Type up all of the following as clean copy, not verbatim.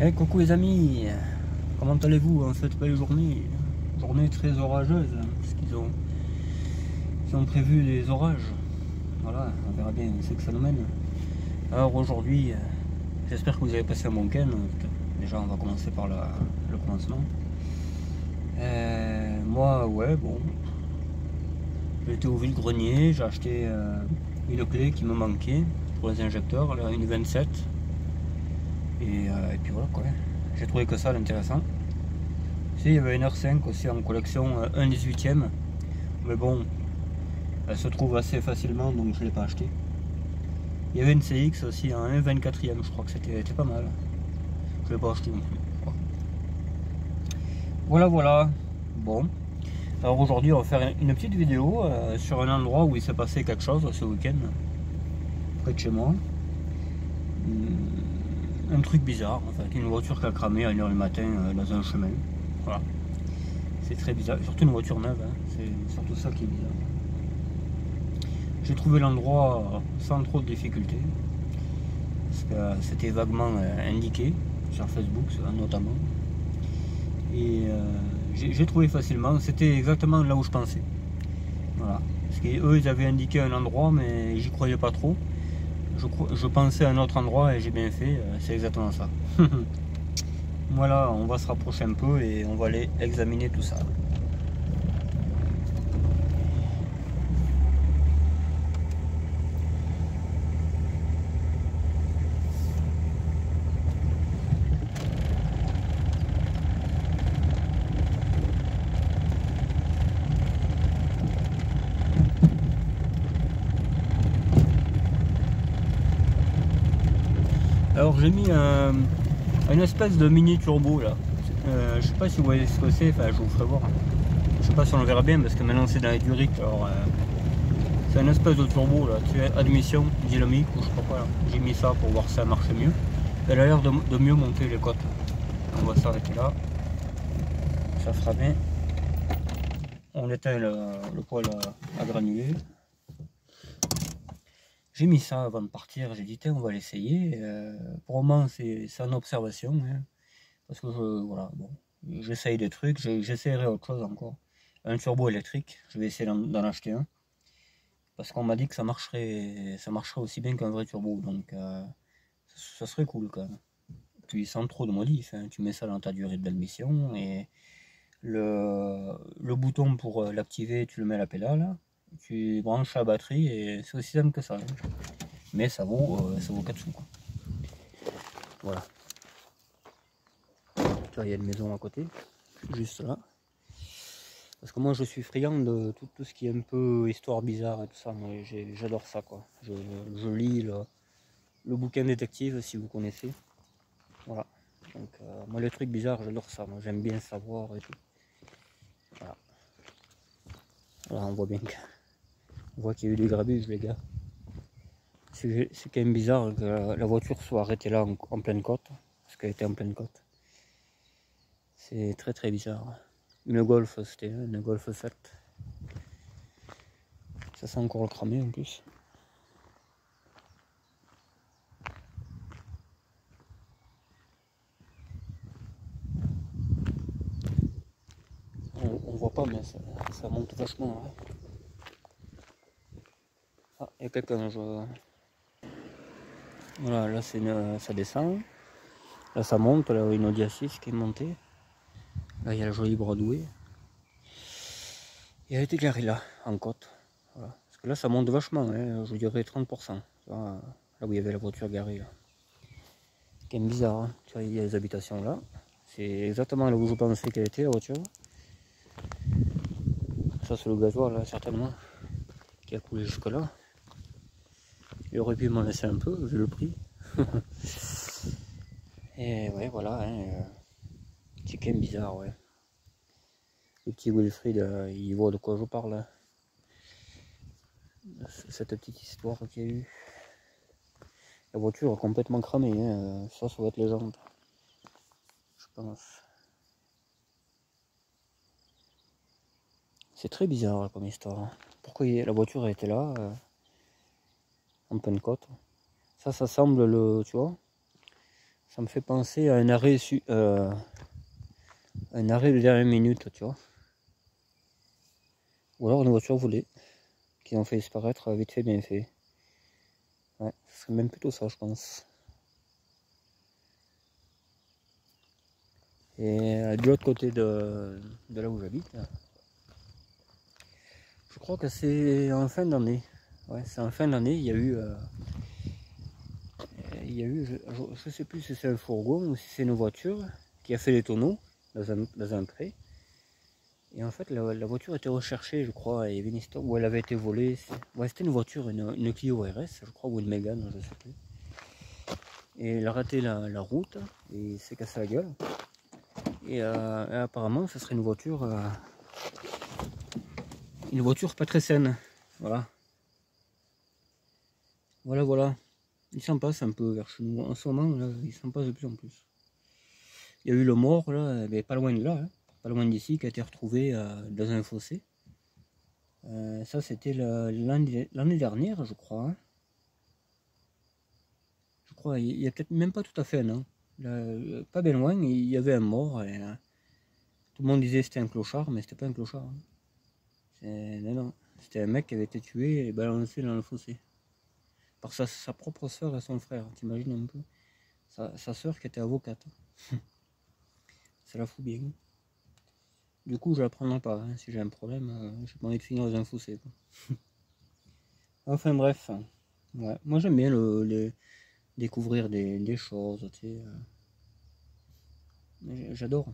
Eh coucou les amis, comment allez-vous en cette belle journée? Journée très orageuse, parce ils ont prévu des orages. Voilà, on verra bien où c'est que ça nous mène. Alors aujourd'hui, j'espère que vous avez passé un bon week-end. Déjà on va commencer par le commencement. Moi ouais bon, j'ai été au vide-grenier, j'ai acheté une clé qui me manquait pour les injecteurs, là, une 27. Et puis voilà quoi, j'ai trouvé que ça l'intéressant. Il y avait une R5 aussi en collection 1/18e, mais bon, elle se trouve assez facilement donc je ne l'ai pas acheté. Il y avait une CX aussi en 1/24e, je crois que c'était pas mal. Je ne l'ai pas acheté non plus. Voilà, voilà. Bon, alors aujourd'hui on va faire une petite vidéo sur un endroit où il s'est passé quelque chose ce week-end, près de chez moi. Un truc bizarre en fait, une voiture qui a cramé à 1h du matin dans un chemin. Voilà. C'est très bizarre, surtout une voiture neuve, hein. C'est surtout ça qui est bizarre. J'ai trouvé l'endroit sans trop de difficultés, parce que c'était vaguement indiqué sur Facebook notamment. Et j'ai trouvé facilement, c'était exactement là où je pensais. Voilà. Parce qu'eux ils avaient indiqué un endroit, mais j'y croyais pas trop. Je pensais à un autre endroit et j'ai bien fait, c'est exactement ça. Voilà, on va se rapprocher un peu et on va aller examiner tout ça. Alors j'ai mis une espèce de mini turbo là. Je sais pas si vous voyez ce que c'est, enfin je vous ferai voir. Je sais pas si on le verra bien parce que maintenant c'est dans les duriques. Alors c'est une espèce de turbo là, tu sais, admission dynamique ou je sais pas quoi. J'ai mis ça pour voir si ça marche mieux. Elle a l'air de mieux monter les côtes. On va s'arrêter là. Ça fera bien. On éteint le poêle à granulés. J'ai mis ça avant de partir, j'ai dit tiens on va l'essayer. Pour le moment c'est en observation, hein, parce que voilà, bon, j'essaye des trucs, j'essayerai autre chose encore. Un turbo électrique, je vais essayer d'en acheter un. Parce qu'on m'a dit que ça marcherait aussi bien qu'un vrai turbo, donc ça serait cool quand même. Puis sans trop de modifs, hein, tu mets ça dans ta durée d'admission et le bouton pour l'activer, tu le mets à la pédale, tu branches la batterie et c'est aussi simple que ça. Hein. Mais ça vaut 4 sous. Quoi. Voilà. Là, il y a une maison à côté, juste là. Parce que moi, je suis friand de tout ce qui est un peu histoire bizarre et tout ça. Moi, j'adore ça, quoi. Je lis le bouquin détective, si vous connaissez. Voilà. Donc, moi, les trucs bizarres, j'adore ça. Moi, j'aime bien savoir et tout. Voilà. Là, on voit bien qu'il y a eu des grabuges, les gars. C'est quand même bizarre que la voiture soit arrêtée là en pleine côte. Parce qu'elle était en pleine côte. C'est très très bizarre. Une Golf, c'était une Golf 7. Ça sent encore le cramé en plus. On voit pas, mais ça monte vachement. Hein. Ah, il y a quelqu'un. Voilà, là ça descend. Là ça monte, là une Audi A6 qui est montée. Là il y a la jolie Broadway. Et elle était garée là, en côte. Voilà. Parce que là ça monte vachement, hein, je dirais 30%. Là où il y avait la voiture garée. Là. C'est quand même bizarre, hein. Tu vois, il y a les habitations là. C'est exactement là où je pensais qu'elle était la voiture. Ça c'est le gasoil là certainement. Qui a coulé jusque là. Il aurait pu m'en laisser un peu vu le prix. Et ouais voilà, hein, c'est quand même bizarre ouais. Le petit Wilfried, il voit de quoi je parle. Hein. Cette petite histoire qu'il y a eu. La voiture est complètement cramée, hein. Ça va être les jantes. Je pense. C'est très bizarre comme histoire. Hein. Pourquoi la voiture a été là, en pleine côte. Ça semble tu vois, Ça me fait penser à un arrêt, de dernière minute, tu vois. Ou alors une voiture volée, qui ont fait disparaître vite fait, bien fait. Ouais, ce serait même plutôt ça, je pense. Et de l'autre côté de là où j'habite, je crois que c'est en fin d'année. Ouais, c'est en fin d'année, il y a eu, je sais plus si c'est un fourgon ou si c'est une voiture qui a fait les tonneaux dans un pré. Et en fait, la voiture était recherchée, je crois, il y avait une histoire où elle avait été volée. Ouais, c'était une voiture, une Clio RS, je crois, ou une Mégane, je sais plus. Et elle a raté la route et s'est cassé la gueule. Et apparemment, ce serait une voiture pas très saine. Voilà. Voilà. Il s'en passe un peu vers chez nous. En ce moment, là, il s'en passe de plus en plus. Il y a eu le mort, là, mais pas loin de là, hein, pas loin d'ici, qui a été retrouvé dans un fossé. Ça, c'était l'année dernière, je crois. Hein. Je crois, il y a peut-être même pas tout à fait un an. Là, pas bien loin, il y avait un mort. Et, tout le monde disait que c'était un clochard, mais c'était pas un clochard. Hein. Non. C'était un mec qui avait été tué et balancé dans le fossé. Par sa propre soeur et son frère, t'imagines un peu. Sa soeur qui était avocate. Ça la fout bien. Du coup, je la prendrai pas. Hein. Si j'ai un problème, j'ai pas envie de finir dans un fossé. Quoi. Enfin bref. Ouais. Moi j'aime bien découvrir des choses. Tu sais, j'adore.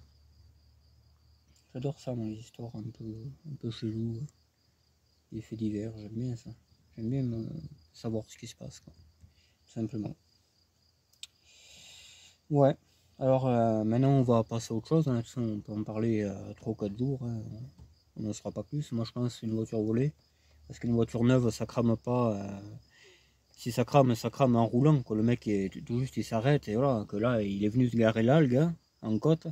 J'adore ça, moi, les histoires un peu chelou. Les faits divers, j'aime bien ça. J'aime bien savoir ce qui se passe, quoi. Simplement. Ouais. Alors maintenant on va passer à autre chose. Hein. On peut en parler 3 ou 4 jours. Hein. On n'en sera pas plus. Moi je pense que c'est une voiture volée. Parce qu'une voiture neuve ça crame pas. Si ça crame en roulant. Quoi. Le mec tout juste il s'arrête et voilà. Que là il est venu se garer là le gars, en côte.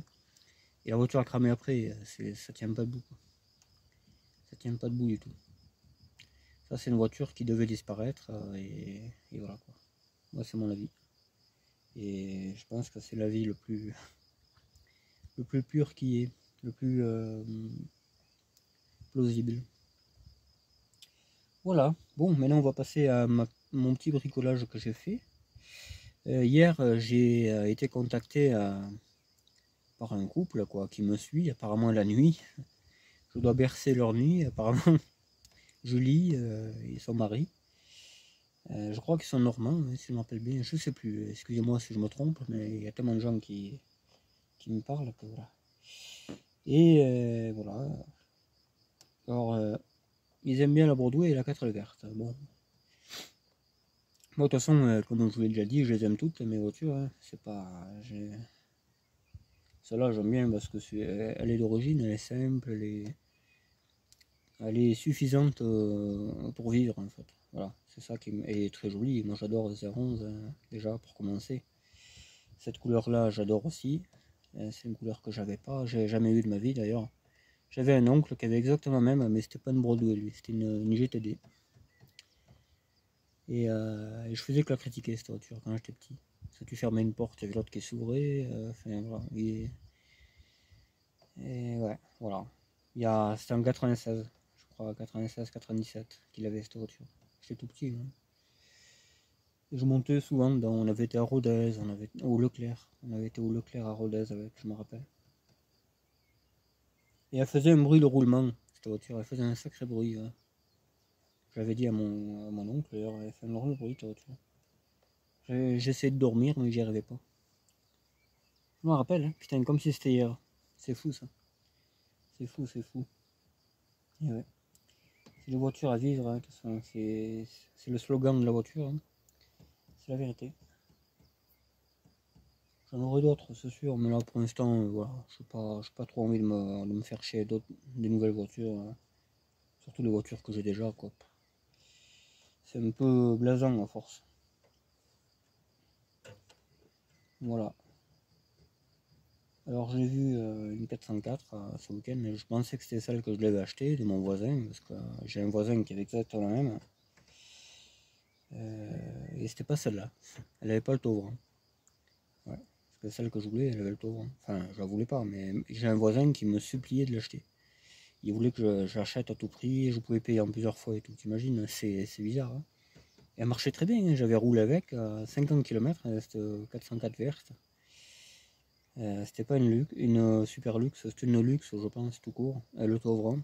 Et la voiture a cramé après. Ça tient pas debout. Quoi. Ça tient pas debout du tout. Ça c'est une voiture qui devait disparaître. Et voilà quoi. Moi c'est mon avis. Et je pense que c'est l'avis le plus pur qui est, le plus plausible. Voilà, bon, maintenant on va passer à mon petit bricolage que j'ai fait. Hier, j'ai été contacté par un couple quoi, qui me suit, apparemment la nuit. Je dois bercer leur nuit, apparemment. Julie et son mari. Je crois qu'ils sont normands, si je me rappelle bien. Je sais plus, excusez-moi si je me trompe, mais il y a tellement de gens qui me parlent que voilà. Et voilà. Alors, ils aiment bien la Broadway et la 4 cartes. Bon. Moi, de toute façon, comme je vous l'ai déjà dit, je les aime toutes, mes voitures. Hein. C'est pas. Celle-là, j'aime bien parce que elle est d'origine, elle est simple, elle est suffisante pour vivre en fait. Voilà, c'est ça qui est très joli. Moi, j'adore le 011 déjà pour commencer. Cette couleur-là, j'adore aussi. C'est une couleur que j'avais pas, j'ai jamais eu de ma vie d'ailleurs. J'avais un oncle qui avait exactement la même, mais c'était pas une Broadway lui, c'était une GTD. Et je faisais que la critiquer cette voiture quand j'étais petit. Parce que tu fermais une porte, il y avait l'autre qui s'ouvrait. Enfin voilà. Et ouais, voilà. C'était en 96, je crois, 96-97 qu'il avait cette voiture. J'étais tout petit. Hein. Et je montais souvent on avait été à Rodez, on avait au Leclerc. On avait été au Leclerc à Rodez avec, je me rappelle. Et elle faisait un bruit de roulement, cette voiture, elle faisait un sacré bruit. Ouais. J'avais dit à mon oncle, d'ailleurs, elle fait un drôle de bruit cette voiture. J'essayais de dormir, mais j'y arrivais pas. Je me rappelle, hein, putain, comme si c'était hier. C'est fou ça. C'est fou. Et ouais. C'est les voitures à vivre, hein, c'est le slogan de la voiture. Hein. C'est la vérité. J'en aurai d'autres, c'est sûr, mais là pour l'instant, voilà, je n'ai pas trop envie de me faire chier des nouvelles voitures. Hein. Surtout les voitures que j'ai déjà, quoi. C'est un peu blasant à force. Voilà. Alors j'ai vu une 404 ce week-end, je pensais que c'était celle que je devais acheter de mon voisin, parce que j'ai un voisin qui avait exactement la même. Et c'était pas celle-là. Elle avait pas le taux. Hein. Ouais. Parce que celle que je voulais, elle avait le toit ouvrant. Enfin, je la voulais pas, mais j'ai un voisin qui me suppliait de l'acheter. Il voulait que j'achète à tout prix, et je pouvais payer en plusieurs fois et tout. T'imagines, c'est bizarre. Hein. Et elle marchait très bien, hein. J'avais roulé avec à 50 km, elle reste 404 Vert. C'était pas une super luxe, c'était une luxe, je pense, tout court. Le toit ouvrant.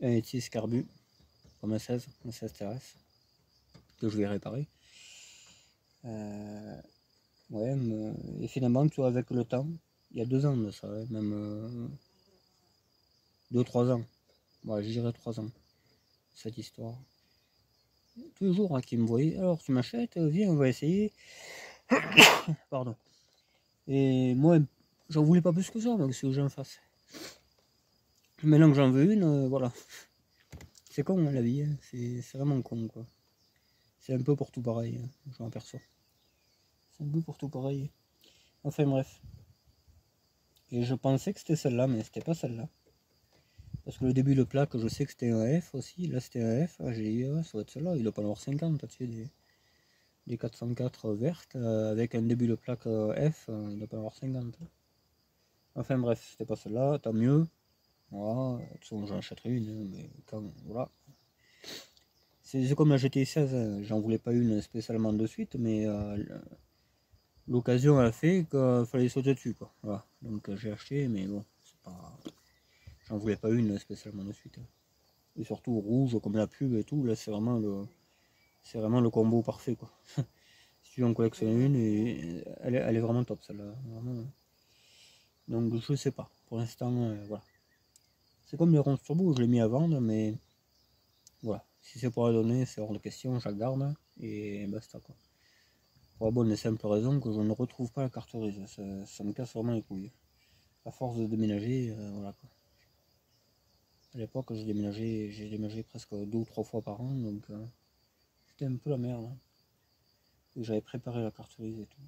Un Etis Carbu, comme un 16 TRS, que je vais réparer. Ouais, et finalement, tu vois, avec le temps, il y a 2 ans de ça, hein, même 2-3 ans. Ouais, je dirais 3 ans, cette histoire. Tous les jours, hein, qui me voyaient, alors tu m'achètes, viens, on va essayer. Pardon. Et moi, j'en voulais pas plus que ça, donc c'est que j'en fasse. Maintenant que j'en veux une, voilà. C'est con, hein, la vie, hein. C'est vraiment con, quoi. C'est un peu pour tout pareil, hein, je m'aperçois. C'est un peu pour tout pareil. Enfin bref. Et je pensais que c'était celle-là, mais c'était pas celle-là. Parce que le début de plaque, je sais que c'était un F aussi. Là, c'était un F. Ah, j'ai dit, ouais, ça doit être celle-là. Il a pas l'air 50, tu sais, des 404 vertes. Avec un début de plaque F, il a pas l'air 50. Enfin bref, c'était pas celle-là, tant mieux. Voilà, de toute façon, j'en achèterai une, hein, mais quand, voilà. C'est comme la GTI 16, hein. J'en voulais pas une spécialement de suite, mais l'occasion a fait qu'il fallait sauter dessus, quoi. Voilà, donc j'ai acheté, mais bon, c'est pas... J'en voulais pas une spécialement de suite. Et surtout rouge comme la pub et tout, là c'est vraiment le combo parfait, quoi. Si tu en collectionnes une, et elle est vraiment top celle-là. Vraiment. Donc je sais pas. Pour l'instant, voilà. C'est comme les ronces turbo, je l'ai mis à vendre, mais voilà. Si c'est pour la donner, c'est hors de question, je la garde et basta, quoi. Pour la bonne et simple raison que je ne retrouve pas la carte grise. Ça me casse vraiment les couilles. À force de déménager, voilà, quoi. À l'époque, j'ai déménagé presque 2 ou 3 fois par an, donc c'était un peu la merde. Hein. Et j'avais préparé la carte grise et tout.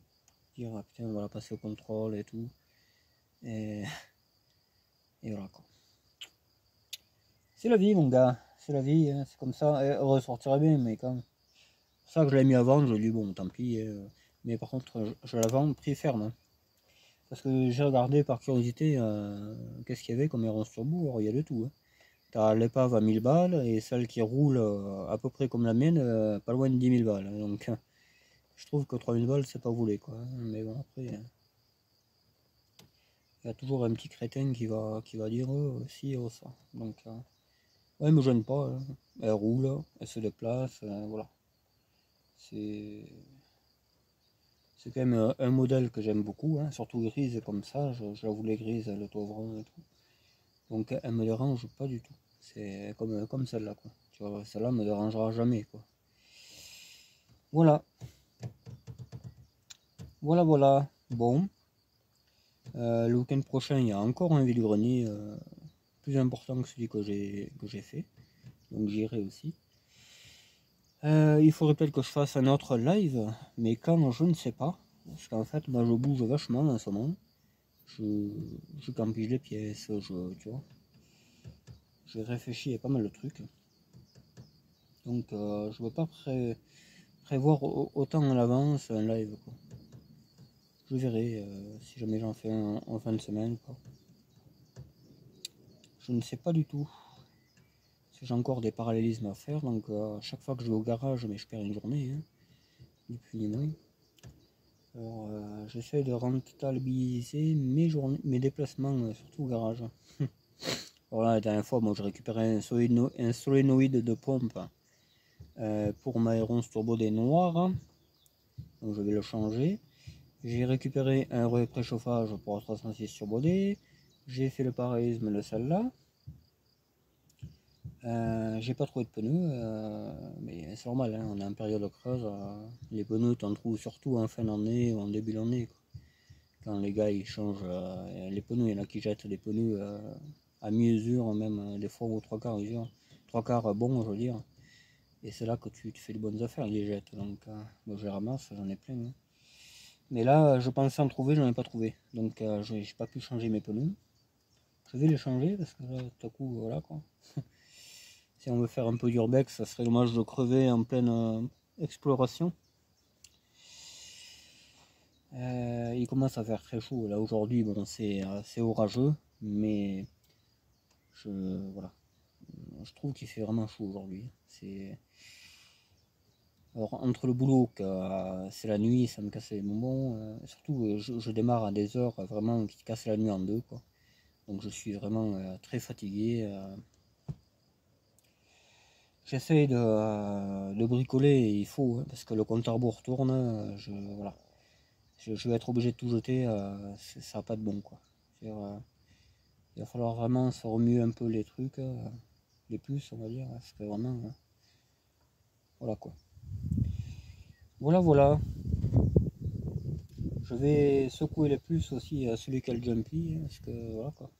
Dire, ah, putain, on va la passer au contrôle et tout. Et, et voilà, quoi. C'est la vie, mon gars. C'est la vie, hein. C'est comme ça. Elle ressortirait bien, mais quand... C'est ça que je l'ai mis à vendre, je lui ai dit, bon, tant pis. Mais par contre, je la vends prix ferme. Hein. Parce que j'ai regardé par curiosité qu'est-ce qu'il y avait comme Errance Turbo. Alors, il y a de tout. Hein. T'as l'épave à 1000 balles et celle qui roule à peu près comme la mienne, pas loin de 10 000 balles. Hein. Donc, je trouve que 3000 balles, c'est pas volé, quoi. Mais bon, après, il y a toujours un petit crétin qui va dire si, ça. Donc, ouais, elle me gêne pas. Hein. Elle roule, elle se déplace, voilà. C'est quand même un modèle que j'aime beaucoup, hein, surtout grise comme ça. Je la voulais grise, le toit ouvrant et tout. Donc, elle me dérange pas du tout. C'est comme celle-là, quoi. Tu vois, celle-là me dérangera jamais, quoi. Voilà. Voilà. Bon. Le week-end prochain, il y a encore un vide-grenier plus important que celui que j'ai fait. Donc j'irai aussi. Il faudrait peut-être que je fasse un autre live, mais quand, je ne sais pas. Parce qu'en fait, moi je bouge vachement en ce moment. Je campige les pièces, tu vois. J'ai réfléchi à pas mal de trucs. Donc je ne veux pas prévoir autant à l'avance un live, quoi. Je verrai si jamais j'en fais un en fin de semaine, quoi. Je ne sais pas du tout. J'ai encore des parallélismes à faire, donc chaque fois que je vais au garage, mais je perds une journée, hein, ni plus ni moins. Alors j'essaie de rentabiliser mes déplacements, surtout au garage. Alors là, la dernière fois, moi, j'ai récupéré un solénoïde de pompe pour ma Héronce Turbo des Noirs, donc je vais le changer. J'ai récupéré un relais préchauffage pour la 306 Turbo D. J'ai fait le pareillisme de celle-là. J'ai pas trouvé de pneus, mais c'est normal, hein, on est en période creuse. Les pneus, t'en trouves surtout en fin d'année ou en début d'année. Quand les gars ils changent les pneus, il y en a qui jettent des pneus à mi-usure, même des fois aux 3/4 usure. 3/4 bon, je veux dire. Et c'est là que tu te fais de bonnes affaires, ils les jettent. Donc moi je les ramasse, j'en ai plein. Hein. Mais là, je pensais en trouver, j'en ai pas trouvé. Donc j'ai pas pu changer mes pneus. Je vais les changer parce que là, tout à coup, voilà quoi. Si on veut faire un peu d'urbex, ça serait dommage de crever en pleine exploration. Il commence à faire très chaud. Là aujourd'hui, bon, c'est orageux, mais voilà, je trouve qu'il fait vraiment chaud aujourd'hui. Alors entre le boulot, c'est la nuit, ça me casse les bonbons. Surtout, je démarre à des heures vraiment qui cassent la nuit en deux, quoi. Donc je suis vraiment très fatigué. J'essaie de bricoler, il faut, hein, parce que le compte à rebours tourne. Voilà. Je vais être obligé de tout jeter, ça n'a pas de bon, quoi. Il va falloir vraiment se remuer un peu les trucs, les plus, on va dire, parce que vraiment, voilà quoi. Voilà. Je vais secouer les plus aussi à celui qui a le jumpy, hein, parce que voilà quoi.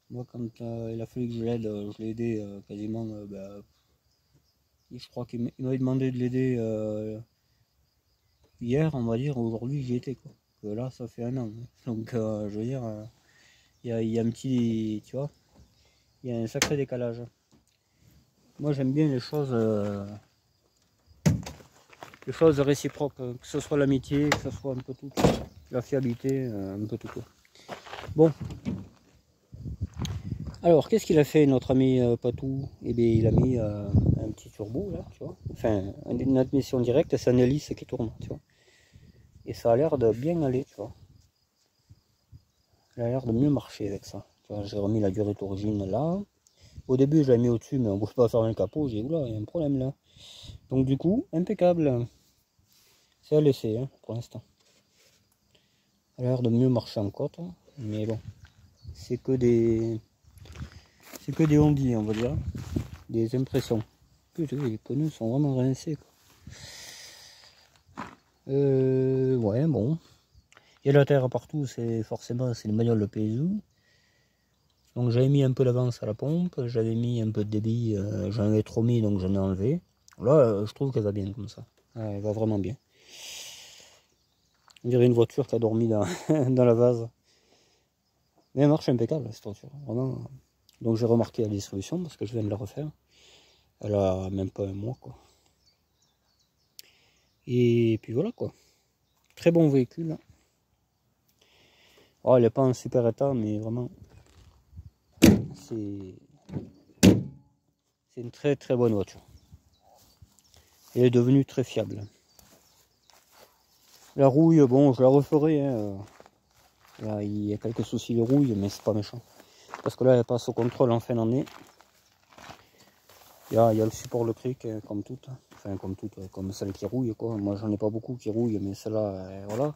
Moi, quand il a fallu que je l'aide, je l'ai aidé quasiment. Je crois qu'il m'avait demandé de l'aider hier, on va dire. Aujourd'hui, j'y étais quoi. Que là, ça fait un an. Hein. Donc, je veux dire, il y a un petit, tu vois, il y a un sacré décalage. Moi, j'aime bien les choses réciproques, que ce soit l'amitié, que ce soit un peu tout, la fiabilité, un peu tout. Bon. Alors, qu'est-ce qu'il a fait notre ami Patou? Eh bien, il a mis un petit turbo là, tu vois. Enfin, une admission directe, c'est un hélice qui tourne, tu vois. Et ça a l'air de bien aller, tu vois. Il a l'air de mieux marcher avec ça. Tu vois, j'ai remis la durée d'origine là. Au début, je l'ai mis au-dessus, mais on ne pouvait pas fermer le capot. J'ai dit, oula, il y a un problème là. Donc, du coup, impeccable. C'est à laisser hein, pour l'instant. Il a l'air de mieux marcher en côte, mais bon, c'est que des on-dit, on va dire, des impressions. Putain, les pneus sont vraiment rincés. Ouais, bon. Il y a la terre partout, c'est forcément c'est le manuel de PSU. Donc j'avais mis un peu d'avance à la pompe, j'avais mis un peu de débit, j'en avais trop mis donc j'en ai enlevé. Là, je trouve qu'elle va bien comme ça. Ouais, elle va vraiment bien. On dirait une voiture qui a dormi dans, dans la vase. Mais elle marche impeccable cette voiture, vraiment. Donc j'ai remarqué la dissolution parce que je viens de la refaire. Elle a même pas un mois quoi. Et puis voilà quoi. Très bon véhicule. Oh, elle n'est pas en super état, mais vraiment c'est une très très bonne voiture. Elle est devenue très fiable. La rouille, bon, je la referai. Hein. Là, il y a quelques soucis de rouille, mais c'est pas méchant. Parce que là, elle passe au contrôle en fin d'année. Il y a le support le cric, comme toutes. Enfin, comme toutes, comme celle qui rouille, quoi. Moi, j'en ai pas beaucoup qui rouillent, mais celle-là, voilà.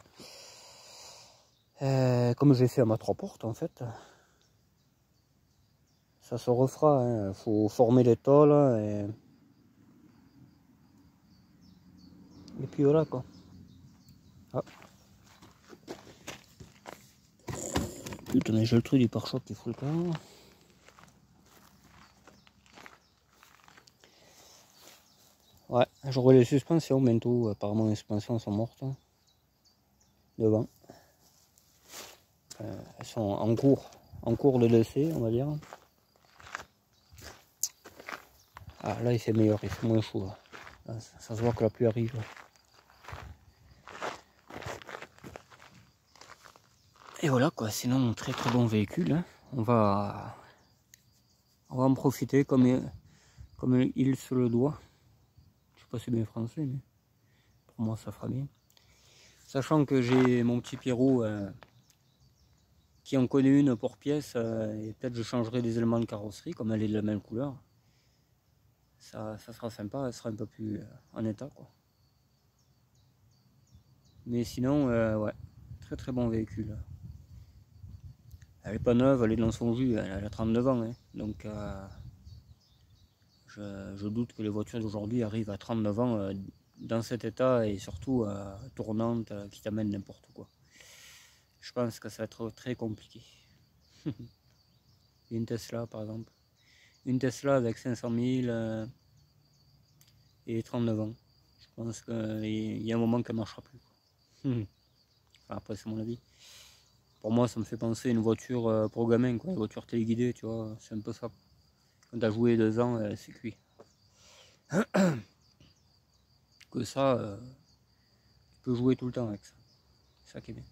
Comme j'ai fait à ma 3 portes, en fait. Ça se refera. Il faut former les tôles. Et puis voilà, quoi. Ah. Putain, j'ai le truc du pare-choc qui fout le camp. Ouais, j'aurai les suspensions bientôt. Apparemment, les suspensions sont mortes. Devant. Elles sont en cours de décès, on va dire. Ah, là, il fait meilleur, il fait moins chaud. Là, ça se voit que la pluie arrive. Et voilà, quoi. Sinon, très très bon véhicule. Hein. On va en profiter comme il se le doit. Je sais pas si c'est bien français, mais pour moi, ça fera bien. Sachant que j'ai mon petit Pierrot qui en connaît une pour pièce, et peut-être je changerai des éléments de carrosserie, comme elle est de la même couleur. Ça sera sympa, elle sera un peu plus en état, quoi. Mais sinon, ouais, très très bon véhicule. Elle est pas neuve, elle est dans son jus, elle a 39 ans. Hein. Donc, je doute que les voitures d'aujourd'hui arrivent à 39 ans dans cet état et surtout tournante qui t'amène n'importe quoi. Je pense que ça va être très compliqué. Une Tesla par exemple. Une Tesla avec 500 000 et 39 ans. Je pense qu'il y a un moment qu'elle ne marchera plus. Enfin, après c'est mon avis. Pour moi ça me fait penser à une voiture pour gamin, quoi. Une voiture téléguidée, tu vois, c'est un peu ça. Quand tu as joué 2 ans, c'est cuit. Que ça, tu peux jouer tout le temps avec ça. ça qui est bien.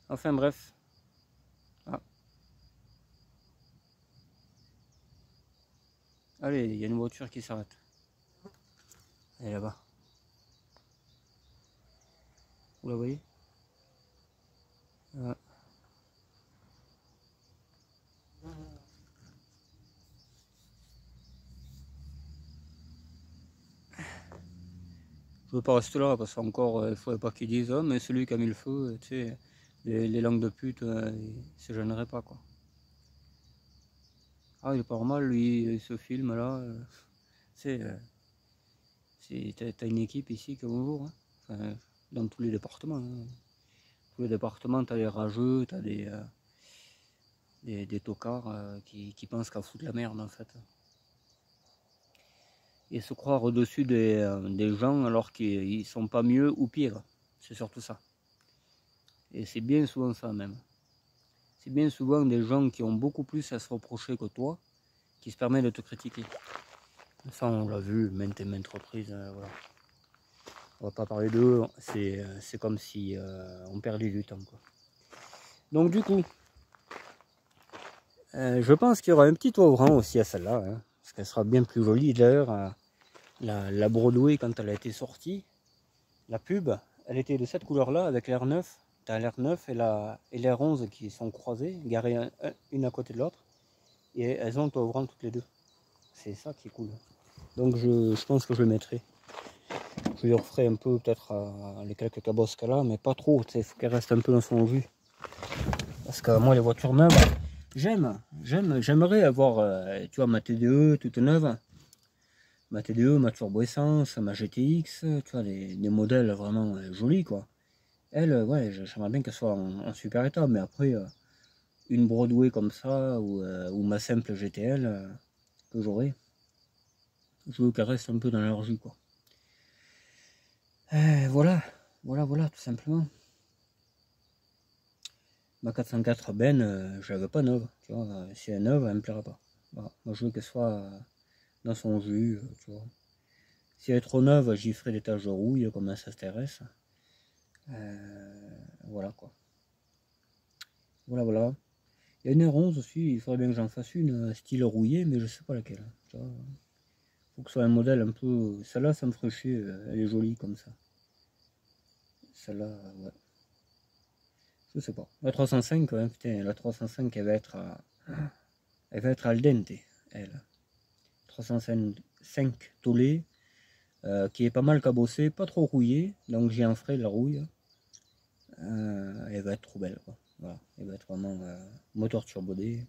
Enfin bref. Ah. Allez, il y a une voiture qui s'arrête. Elle est là-bas. Vous la voyez? Ah. Je veux pas rester là parce qu'encore il faudrait pas qu'ils disent oh mais celui qui a mis le feu, tu sais, les langues de pute, ils se gêneraient pas quoi. Ah il est pas normal lui, il se filme là. Tu sais, t'as une équipe ici qui est bonjour, hein. Enfin, dans tous les départements. Hein. Tous les départements, t'as des rageux, t'as des tocards qui pensent qu'à foutre la merde en fait. Et se croire au-dessus des gens alors qu'ils sont pas mieux ou pire. C'est surtout ça. Et c'est bien souvent ça même. C'est bien souvent des gens qui ont beaucoup plus à se reprocher que toi qui se permettent de te critiquer. Ça on l'a vu maintes et maintes reprises. Voilà. On va pas parler d'eux, c'est comme si on perdait du temps quoi. Donc du coup, je pense qu'il y aura un petit toit ouvrant aussi à celle-là, hein, parce qu'elle sera bien plus jolie. D'ailleurs, la Broadway, quand elle a été sortie, la pub, elle était de cette couleur-là, avec l'air 9. Tu as l'air 9 et l'air 11 qui sont croisés, garés une à côté de l'autre, et elles ont toit ouvrant toutes les deux. C'est ça qui est cool. Donc je pense que je le mettrai. Je lui referai un peu peut-être les quelques cabosses qu'elle a, mais pas trop, il faut qu'elle reste un peu dans son jus. Parce que moi les voitures neuves, j'aimerais avoir, tu vois, ma TDE toute neuve, ma TDE, ma turbo essence, ma GTX, tu vois, des modèles vraiment jolis quoi. Elle, ouais, j'aimerais bien qu'elle soit en super état, mais après, une Broadway comme ça, ou ma simple GTL que j'aurai, je veux qu'elle reste un peu dans leur jus quoi. Voilà, tout simplement. Ma 404 Ben, je la veux pas neuve, tu vois, si elle est neuve, elle me plaira pas. Voilà. Moi je veux qu'elle soit dans son jus, tu vois. Si elle est trop neuve, j'y ferai des taches de rouille comme un STRS. Voilà quoi. Voilà. Il y a une R11 aussi, il faudrait bien que j'en fasse une style rouillé, mais je sais pas laquelle. Tu vois. Faut que ce soit un modèle un peu. Celle-là, ça me ferait chier, elle est jolie comme ça. Celle-là, ouais. Je sais pas. La 305, ouais, putain, la 305, elle va être al dente, elle. 305 tollé, qui est pas mal cabossé, pas trop rouillé, donc j'y en ferai de la rouille. Elle va être trop belle, quoi. Voilà, elle va être vraiment moteur turbodé.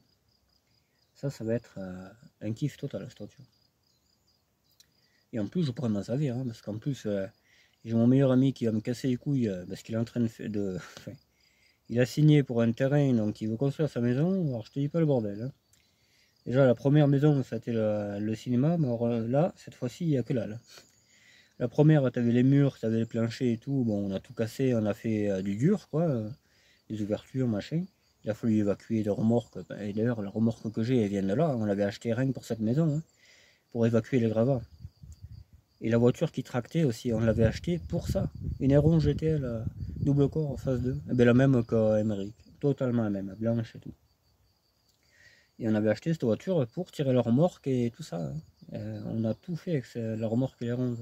Ça va être un kiff total, cette voiture. Et en plus, je pourrais m'en servir, hein, parce qu'en plus, j'ai mon meilleur ami qui va me casser les couilles parce qu'il est en train de il a signé pour un terrain, donc il veut construire sa maison. Alors je te dis pas le bordel. Hein. Déjà la première maison, c'était le cinéma, mais alors, là, cette fois-ci, il n'y a que là. La première, tu avais les murs, tu avais les planchers et tout. Bon, on a tout cassé, on a fait du dur, quoi, des ouvertures, machin. Il a fallu évacuer les remorques. Et d'ailleurs, la remorque que j'ai, elle vient de là. On l'avait acheté rien que pour cette maison, hein, pour évacuer les gravats. Et la voiture qui tractait aussi, on l'avait acheté pour ça. Une R11 GTL double corps phase 2. Et bien la même qu'Emeric. Totalement la même, blanche et tout. Et on avait acheté cette voiture pour tirer la remorque et tout ça. Hein. On a tout fait avec la remorque et les 11.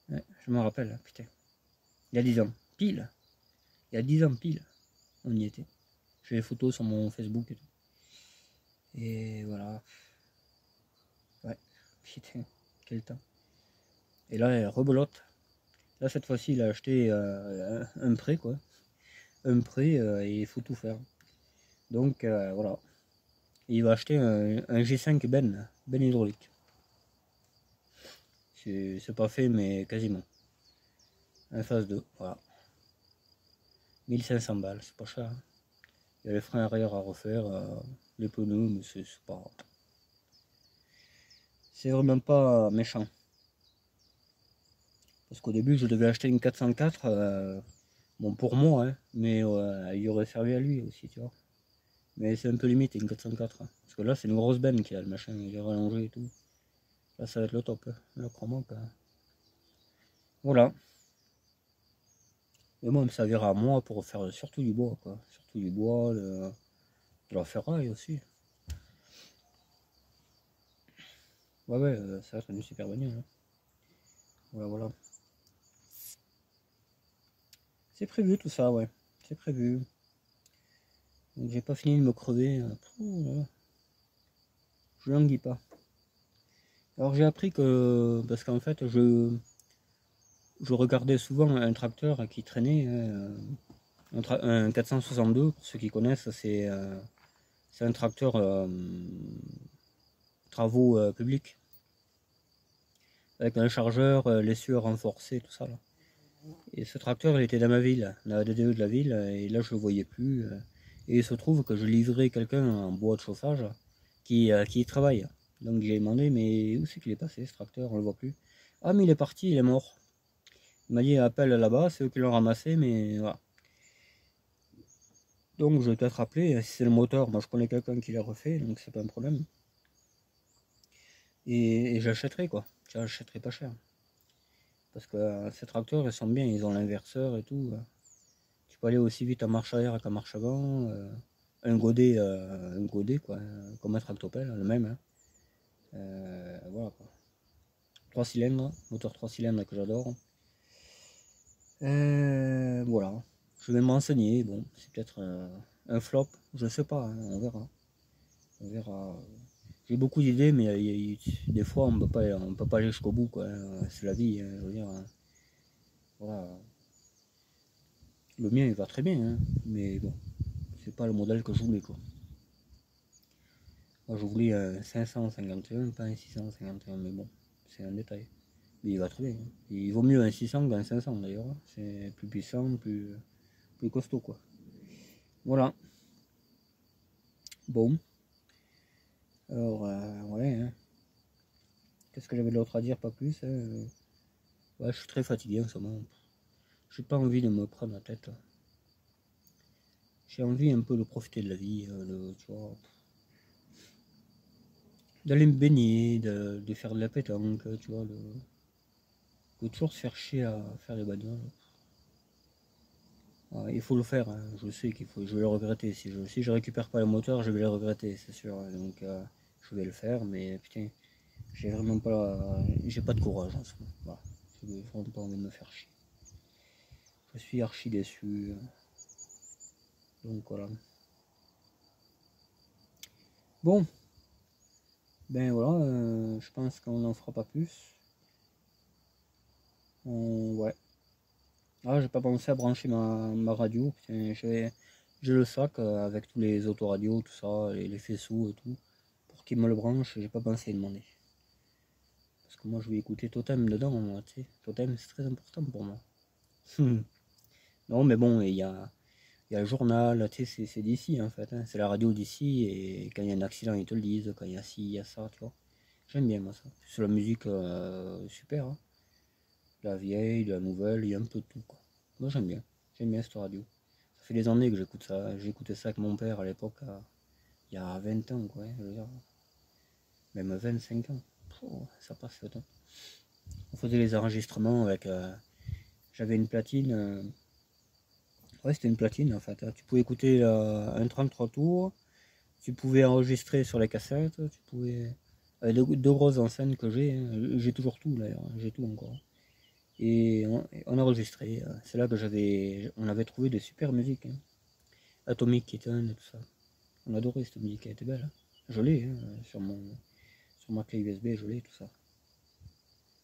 Ouais, je me rappelle, putain. Il y a 10 ans, pile. Il y a 10 ans pile, on y était. J'ai les photos sur mon Facebook et tout. Et voilà. Ouais, putain, quel temps. Et là, elle rebelote. Là, cette fois-ci, il a acheté un prêt, quoi. Un prêt et il faut tout faire. Donc, voilà. Et il va acheter un G5 Ben hydraulique. C'est pas fait, mais quasiment. Un phase 2, voilà. 1500 balles, c'est pas cher. Hein. Il y a les freins arrière à refaire, les pneus, mais c'est pas. C'est vraiment pas méchant. Parce qu'au début, je devais acheter une 404, bon pour moi, hein, mais il aurait servi à lui aussi, tu vois. Mais c'est un peu limite une 404. Hein. Parce que là, c'est une grosse benne qui a le machin, il est rallongé et tout. Là, ça va être le top, hein. Le crois-moi. Voilà. Mais moi, ça me servira à moi pour faire surtout du bois, quoi. Surtout du bois, de la ferraille aussi. Ouais, ouais, ça reste une super bagnole. Hein. Voilà, voilà. C'est prévu tout ça, ouais. C'est prévu. Donc j'ai pas fini de me crever. Je languis pas. Alors j'ai appris que, parce qu'en fait, je regardais souvent un tracteur qui traînait, un 462, pour ceux qui connaissent, c'est un tracteur travaux publics, avec un chargeur, l'essieu renforcé, tout ça. Là. Et ce tracteur, il était dans ma ville, dans la DDE de la ville, et là je le voyais plus. Et il se trouve que je livrais quelqu'un en bois de chauffage qui y travaille. Donc j'ai demandé, mais où c'est qu'il est passé ce tracteur, on le voit plus. Ah mais il est parti, il est mort. Il m'a dit appelle là-bas, c'est eux qui l'ont ramassé, mais voilà. Donc je vais peut-être rappeler, si c'est le moteur, moi je connais quelqu'un qui l'a refait, donc c'est pas un problème. Et j'achèterai quoi, j'achèterai pas cher. Parce que ces tracteurs ils sont bien, ils ont l'inverseur et tout. Tu peux aller aussi vite en marche arrière qu'en marche avant. Un godet quoi, comme un tractopelle, le même. Hein. Voilà quoi. 3 cylindres, moteur 3 cylindres que j'adore. Voilà. Je vais m'enseigner, bon, c'est peut-être un flop, je sais pas, hein, on verra. On verra. J'ai beaucoup d'idées, mais des fois on peut pas aller jusqu'au bout, quoi. C'est la vie, hein, je veux dire. Hein. Voilà. Le mien il va très bien, hein, mais bon, c'est pas le modèle que je voulais, quoi. Moi je voulais un 551, pas un 651, mais bon, c'est un détail. Mais il va très bien. Hein. Il vaut mieux un 600 qu'un 500 d'ailleurs. Hein. C'est plus puissant, plus costaud, quoi. Voilà. Bon. Alors, ouais. Hein. Qu'est-ce que j'avais d'autre à dire? Pas plus. Hein. Ouais, je suis très fatigué en ce moment. J'ai pas envie de me prendre la tête. J'ai envie un peu de profiter de la vie, tu vois, d'aller me baigner, de faire de la pétanque, tu vois, de toujours se faire chier à faire des bagnoles. Ouais, il faut le faire, hein. Je sais qu'il faut, je vais le regretter. Si je récupère pas le moteur, je vais le regretter, c'est sûr. Donc je vais le faire, mais putain, j'ai vraiment pas, j'ai pas de courage en ce moment. Voilà. J'ai vraiment pas envie de me faire chier. Je suis archi déçu. Donc voilà. Bon, ben voilà, je pense qu'on n'en fera pas plus. Ouais. Ah, j'ai pas pensé à brancher ma radio. Putain, j'ai le sac avec tous les autoradios, tout ça, les faisceaux et tout. Pour qu'il me le branche, j'ai pas pensé à demander. Parce que moi je vais écouter Totem dedans, moi, tu sais. Totem c'est très important pour moi. Non, mais bon, il y a le journal, tu sais, c'est d'ici en fait. Hein. C'est la radio d'ici et quand il y a un accident, ils te le disent. Quand il y a ci, il y a ça, tu vois. J'aime bien moi ça. C'est la musique super. Hein. La vieille, de la nouvelle, il y a un peu de tout quoi. Moi j'aime bien. J'aime bien cette radio. Ça fait des années que j'écoute ça. J'ai écouté ça avec mon père à l'époque, il y a 20 ans, quoi. Je veux dire. Même 25 ans. Oh, ça passe le temps. On faisait les enregistrements avec. J'avais une platine. Ouais, c'était une platine en fait. Tu pouvais écouter un 33 tours. Tu pouvais enregistrer sur les cassettes. Tu pouvais. Avec deux grosses enceintes que j'ai. Hein. J'ai toujours tout d'ailleurs. J'ai tout encore. Et on enregistrait. C'est là que on avait trouvé des super musiques. Hein. Atomic Kitten et tout ça. On adorait cette musique, elle était belle. Hein. Je l'ai hein, sur ma clé USB, je l'ai tout ça.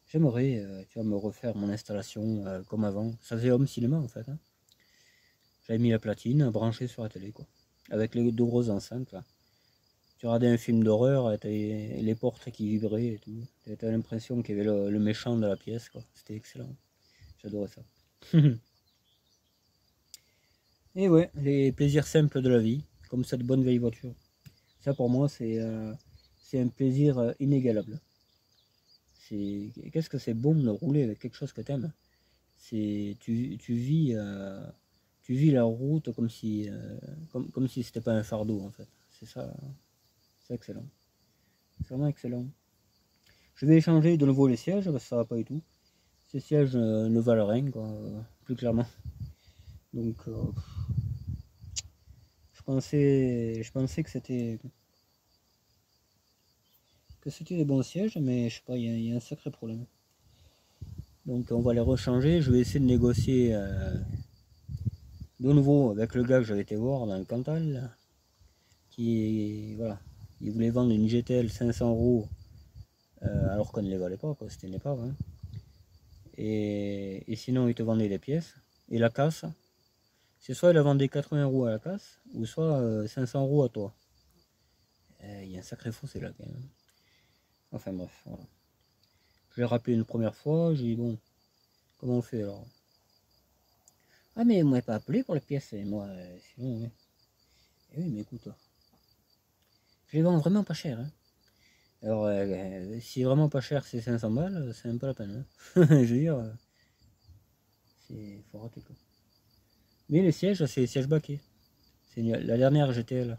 J'aimerais, tu vois, me refaire mon installation comme avant. Ça faisait home cinéma en fait. Hein. J'avais mis la platine branchée sur la télé quoi. Avec les deux grosses enceintes là. Tu regardais un film d'horreur, les portes qui vibraient et tout. T'avais l'impression qu'il y avait le méchant de la pièce quoi. C'était excellent. J'adorais ça. Et ouais, les plaisirs simples de la vie, comme cette bonne vieille voiture. Ça pour moi c'est un plaisir inégalable. Qu'est-ce que c'est bon de rouler avec quelque chose que t'aimes. Tu vis la route comme si c'était pas un fardeau en fait. C'est ça, c'est excellent. C'est vraiment excellent. Je vais échanger de nouveau les sièges parce que ça va pas du tout. Ces sièges ne valent rien quoi, plus clairement. Donc je pensais que c'était des bons sièges, mais je sais pas, il y a un sacré problème. Donc on va les rechanger. Je vais essayer de négocier de nouveau avec le gars que j'avais été voir dans le Cantal, là, qui voilà, il voulait vendre une GTL 500 € alors qu'on ne les valait pas, c'était une épave. Hein. Et sinon il te vendait des pièces. Et la casse, c'est soit il a vendu 80 € à la casse, ou soit 500 € à toi. Il y a un sacré fossé là quand même. Enfin bref, voilà. Je l'ai rappelé une première fois, j'ai dit bon, comment on fait alors? Ah mais moi pas appelé pour les pièces, et moi sinon oui. Et oui mais écoute, je les vends vraiment pas cher. Hein. Alors si vraiment pas cher c'est 500 balles, c'est même pas la peine. Hein. Je veux dire, c'est faut rater quoi. Mais les sièges, c'est les sièges baquets. C'est la dernière GTL.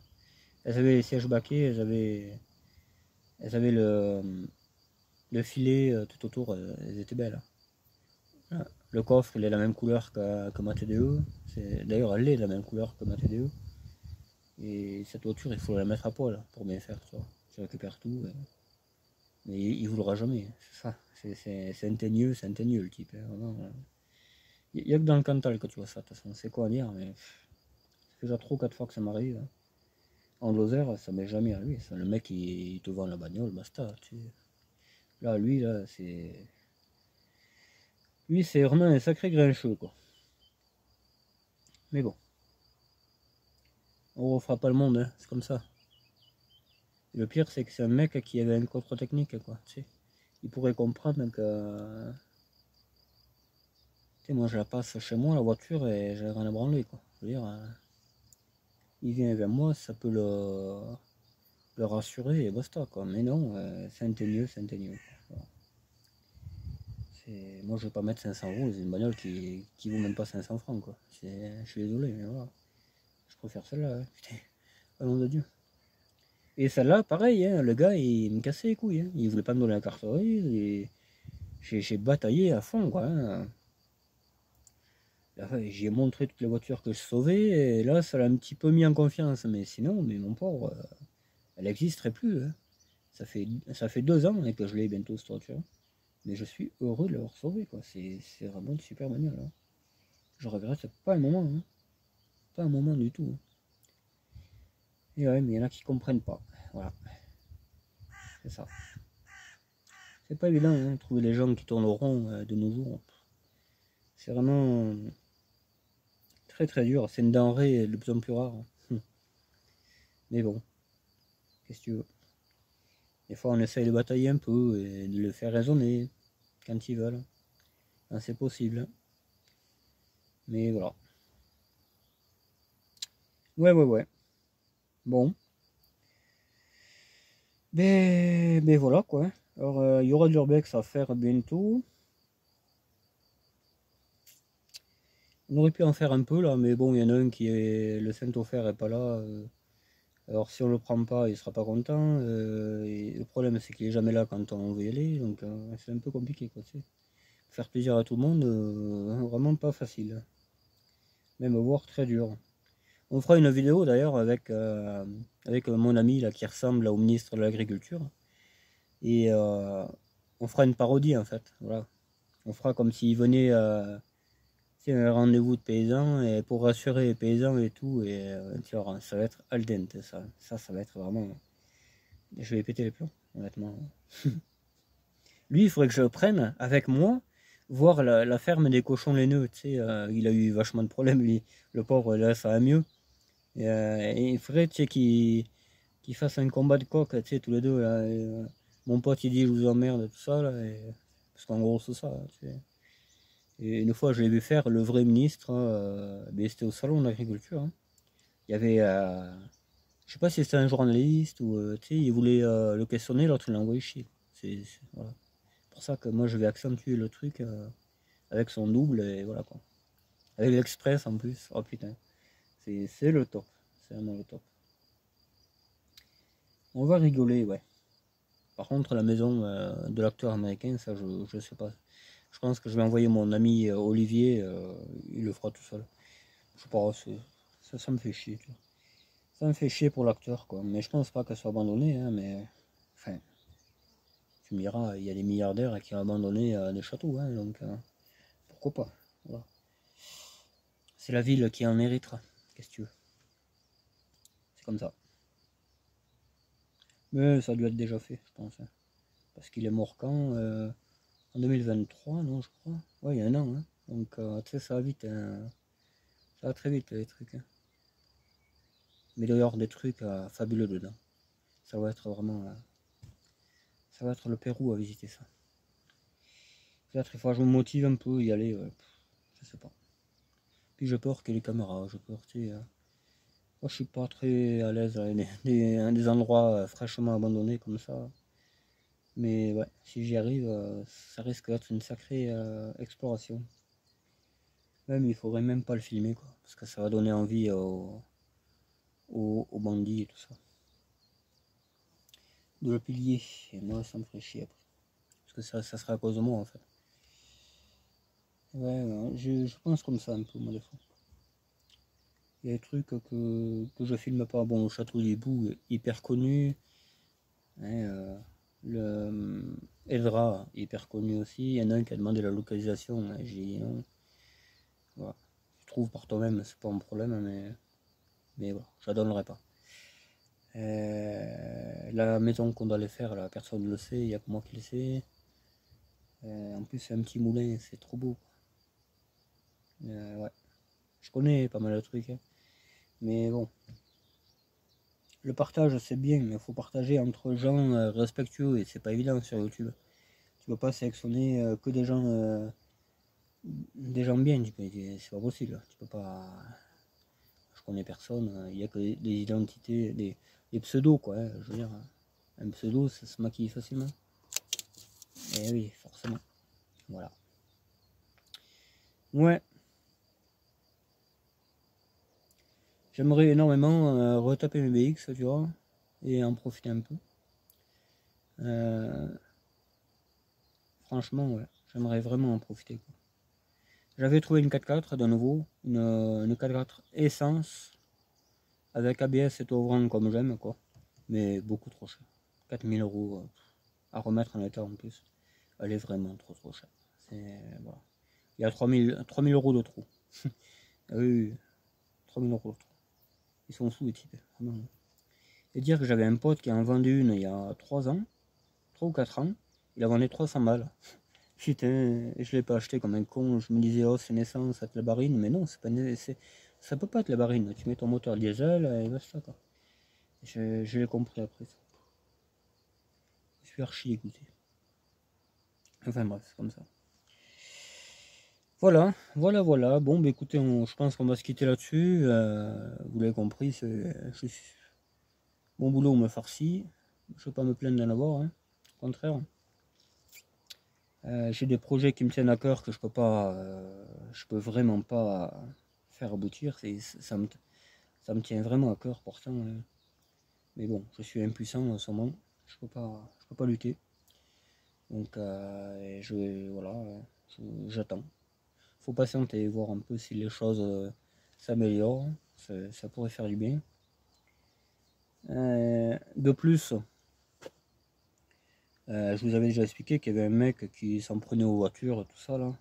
Elles avaient les sièges baquets, elles avaient le filet tout autour, elles étaient belles. Hein. Voilà. Le coffre il est la même couleur que ma TDE. D'ailleurs elle est de la même couleur que ma TDE. Et cette voiture il faut la mettre à poil pour bien faire, tu vois. Tu récupères tout. Mais il voudra jamais, c'est ça. C'est inteigneux, le type. Hein, vraiment. Il n'y a que dans le Cantal que tu vois ça, de toute façon. C'est quoi à dire, mais ça fait déjà 3 ou 4 fois que ça m'arrive. Hein. En Lozère, ça m'est jamais arrivé. Ça. Le mec, il te vend la bagnole, basta. Tu sais. Là, lui, c'est. Lui, c'est vraiment un sacré grincheux, quoi. Mais bon. On refera pas le monde, hein. C'est comme ça. Et le pire, c'est que c'est un mec qui avait une contre-technique, quoi. Tu sais. Il pourrait comprendre que. Tu sais, moi, je la passe chez moi, la voiture, et j'ai rien à branler, quoi. Je veux dire. Il vient vers moi, ça peut le rassurer et basta quoi. Mais non, c'est inteigneux, c'est inteigneux. Voilà. Moi je vais pas mettre 500 € dans une bagnole qui vaut même pas 500 francs quoi. Je suis désolé, mais voilà. Je préfère celle-là, hein. Putain, au nom de Dieu. Et celle-là, pareil, hein, le gars il me cassait les couilles. Hein. Il voulait pas me donner la carte grise et j'ai bataillé à fond quoi. Hein. J'ai montré toutes les voitures que je sauvais et là ça l'a un petit peu mis en confiance. Mais sinon, mais mon pauvre, elle n'existerait plus. Hein. Ça fait 2 ans que je l'ai bientôt cette voiture. Mais je suis heureux de l'avoir sauvé quoi. C'est vraiment une super bagnole. Hein. Je regrette pas un moment. Hein. Pas un moment du tout. Hein. Et ouais, mais il y en a qui comprennent pas. Voilà. C'est ça. C'est pas évident hein, de trouver les gens qui tournent au rond de nos jours. C'est vraiment très très dur. C'est une denrée de plus en plus rare. Hein. Mais bon, qu'est-ce que tu veux. Des fois on essaye de batailler un peu et de le faire raisonner quand ils veulent. Quand c'est possible. Mais voilà. Ouais. Bon. Ben voilà quoi. Alors il y aura de l'urbex à faire bientôt. On aurait pu en faire un peu là, mais bon, il y en a un qui est. Le Saint-Ofer est pas là. Alors si on le prend pas, il sera pas content. Et le problème c'est qu'il est jamais là quand on veut y aller. Donc c'est un peu compliqué quoi, tu sais. Faire plaisir à tout le monde, vraiment pas facile. Même voire très dur. On fera une vidéo d'ailleurs avec mon ami là qui ressemble au ministre de l'Agriculture. Et on fera une parodie en fait. Voilà. On fera comme s'il venait c'est un rendez-vous de paysans et pour rassurer les paysans et tout. Et tu vois, ça va être al dente ça. Ça va être vraiment. Je vais péter les plombs, honnêtement. Lui, il faudrait que je prenne avec moi voir la ferme des cochons laineux. Tu sais, il a eu vachement de problèmes, lui. Le pauvre, là, ça va mieux. Et il faudrait tu sais, qu'il fasse un combat de coq, tu sais, tous les deux. Là, mon pote, il dit, je vous emmerde, tout ça. Là, parce qu'en gros, c'est ça. Tu sais. Et une fois, je l'ai vu faire le vrai ministre. Mais c'était au salon de l'agriculture. Hein. Il y avait. Je sais pas si c'était un journaliste ou. Tu sais, il voulait le questionner, l'autre, il l'a envoyé chier. Voilà. C'est pour ça que moi, je vais accentuer le truc avec son double et voilà quoi. Avec l'Express en plus. Oh putain. C'est le top. C'est vraiment le top. On va rigoler, ouais. Par contre, la maison de l'acteur américain, ça, je sais pas. Je pense que je vais envoyer mon ami Olivier, il le fera tout seul. Je sais pas, ça me fait chier, tu vois. Ça me fait chier pour l'acteur, quoi. Mais je pense pas qu'elle soit abandonnée, hein, mais... Enfin, tu me diras, il y a des milliardaires qui ont abandonné des châteaux, hein, donc pourquoi pas. Voilà. C'est la ville qui en héritera, qu'est-ce que tu veux. C'est comme ça. Mais ça a dû être déjà fait, je pense. Hein. Parce qu'il est mort quand en 2023, non, je crois. Ouais, il y a un an. Hein. Donc, tu sais, ça va vite. Hein. Ça va très vite, les trucs. Hein. Mais d'ailleurs, des trucs fabuleux dedans. Ça va être vraiment... ça va être le Pérou à visiter ça. Peut-être il faut que je me motive un peu, y aller. Je sais pas. Puis j'ai peur que les caméras, j'ai peur, tu sais... moi, je suis pas très à l'aise avec des endroits fraîchement abandonnés comme ça. Mais ouais, si j'y arrive, ça risque d'être une sacrée exploration. Même, il faudrait même pas le filmer, quoi. Parce que ça va donner envie aux bandits et tout ça. De le pilier. Et moi, ça me ferait chier après. Parce que ça serait à cause de moi, en fait. Ouais, je pense comme ça un peu, moi, des fois. Il y a des trucs que je filme pas. Bon, le château d'Hibou est hyper connu. Hein, le Edra, hyper connu aussi. Il y en a un qui a demandé la localisation. Hein, j'ai dit non. Voilà. Tu trouves par toi-même, c'est pas un problème, mais voilà, je la donnerai pas. La maison qu'on doit aller faire, là, personne ne le sait, il n'y a que moi qui le sais. En plus, c'est un petit moulin, c'est trop beau. Ouais. Je connais pas mal de trucs, hein. Mais bon. Le partage, c'est bien, mais il faut partager entre gens respectueux et c'est pas évident sur YouTube. Tu peux pas sélectionner que des gens bien, c'est pas possible. Tu peux pas. Je connais personne, il n'y a que des identités, des pseudos, quoi. Hein, je veux dire, un pseudo, ça se maquille facilement. Et oui, forcément. Voilà. Ouais. J'aimerais énormément retaper mes BX, tu vois, et en profiter un peu. Franchement, ouais, j'aimerais vraiment en profiter, quoi. J'avais trouvé une 4x4 de nouveau, une 4x4 essence, avec ABS et tout ouvrant comme j'aime, quoi. Mais beaucoup trop cher. 4000 € à remettre en état en plus. Elle est vraiment trop chère. Voilà. Il y a 3000 € de trou. Ah oui, 3000 € de trou. Ils sont sous les types. Et dire que j'avais un pote qui en vendait une il y a 3 ans, 3 ou 4 ans, il a vendu 300 balles. Putain, je l'ai pas acheté comme un con, je me disais, oh c'est une essence, ça te la barine, mais non, c'est pas ça peut pas être la barine, tu mets ton moteur diesel et basta, quoi. Je l'ai compris après ça. Je suis archi dégoûté. Enfin bref, c'est comme ça. Voilà. Bon, bah écoutez, je pense qu'on va se quitter là-dessus. Vous l'avez compris, mon boulot me farcit. Je ne vais pas me plaindre d'en avoir, hein. Au contraire. J'ai des projets qui me tiennent à cœur que je peux vraiment pas faire aboutir. Ça me tient vraiment à cœur pourtant. Hein. Mais bon, je suis impuissant en ce moment. Je peux pas lutter. Donc voilà, j'attends. Faut patienter, voir un peu si les choses s'améliorent. Ça pourrait faire du bien. De plus, je vous avais déjà expliqué qu'il y avait un mec qui s'en prenait aux voitures, tout ça là.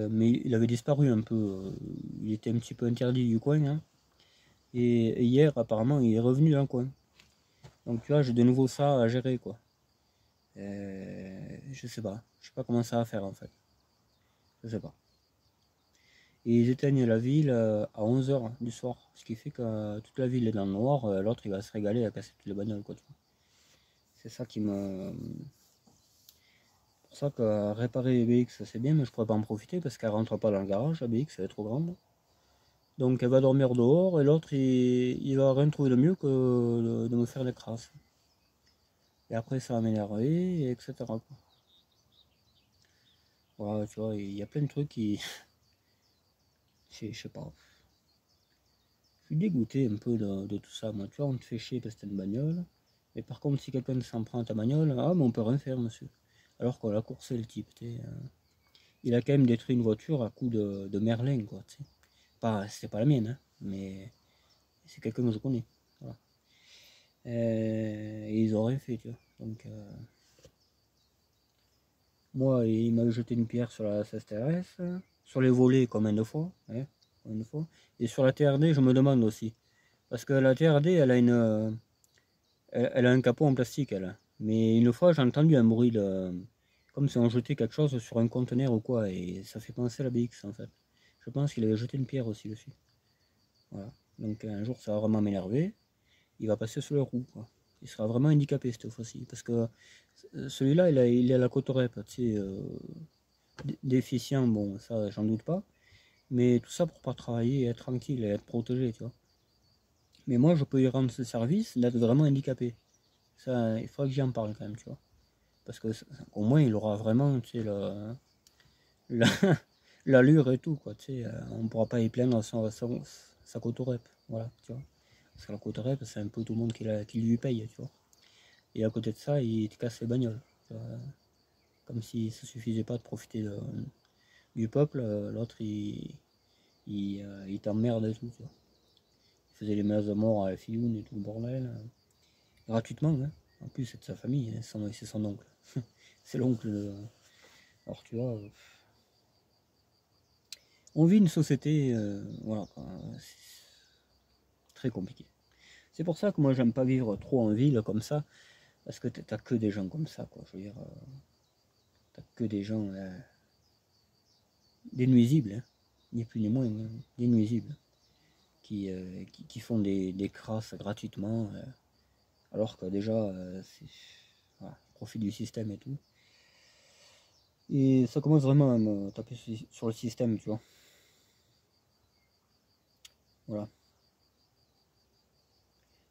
Mais il avait disparu un peu. Il était un petit peu interdit du coin. Hein. Et hier, apparemment, il est revenu dans le coin. Donc tu vois, j'ai de nouveau ça à gérer, quoi. Je sais pas. Je sais pas comment ça va faire en fait. Je sais pas. Et ils éteignent la ville à 11 h du soir. Ce qui fait que toute la ville est dans le noir. L'autre, il va se régaler à casser toutes les bagnoles, quoi. C'est ça qui me... pour ça que réparer les BX, c'est bien, mais je pourrais pas en profiter parce qu'elle rentre pas dans le garage, la BX, elle est trop grande. Donc elle va dormir dehors et l'autre, il va rien trouver de mieux que de me faire les crasses. Et après, ça va m'énerver, etc. Voilà, tu vois, il y a plein de trucs qui... je sais pas. Je suis dégoûté un peu de tout ça. Moi, tu vois, on te fait chier parce que t'as une bagnole. Mais par contre, si quelqu'un s'en prend à ta bagnole, ah, mais on peut rien faire, monsieur. Alors qu'on l'a coursé, le type, il a quand même détruit une voiture à coup de merlin, quoi, tu sais. C'était pas la mienne, hein, mais c'est quelqu'un que je connais. Voilà. Et ils ont rien fait, tu vois. Donc, moi, il m'a jeté une pierre sur la SSTRS, sur les volets combien de fois, hein, combien de fois. Et sur la TRD, je me demande aussi. Parce que la TRD, elle a un capot en plastique, elle. Mais une fois, j'ai entendu un bruit comme si on jetait quelque chose sur un conteneur ou quoi, et ça fait penser à la BX en fait. Je pense qu'il avait jeté une pierre aussi dessus. Voilà. Donc un jour, ça va vraiment m'énerver. Il va passer sur les roues, quoi. Il sera vraiment handicapé cette fois-ci. Parce que celui-là, il est à la côte rep, tu sais, déficient, bon, ça, j'en doute pas. Mais tout ça pour pas travailler et être tranquille et être protégé, tu vois. Mais moi, je peux lui rendre ce service d'être vraiment handicapé. Ça, il faudra que j'y en parle quand même, tu vois. Parce que au moins, il aura vraiment, tu sais, l'allure et tout, quoi. Tu sais, on pourra pas y plaindre sa côte rep, voilà, tu vois. Parce que la côte rep, c'est un peu tout le monde qui lui paye, tu vois. Et à côté de ça, il te casse les bagnoles. Tu vois. Comme si ça suffisait pas de profiter du peuple, l'autre, il t'emmerde et tout, tu vois. Il faisait les menaces de mort à Fioun et tout le bordel. Gratuitement, hein. En plus, c'est de sa famille, hein, c'est son oncle. C'est l'oncle de... Alors, tu vois, on vit une société, voilà, très compliquée. C'est pour ça que moi, j'aime pas vivre trop en ville comme ça, parce que t'as que des gens comme ça, quoi. Je veux dire, t'as que des gens, des nuisibles, hein, ni plus ni moins, hein, des nuisibles, qui font des crasses gratuitement, alors que déjà, voilà, ils profitent du système et tout. Et ça commence vraiment à me taper sur le système, tu vois. Voilà.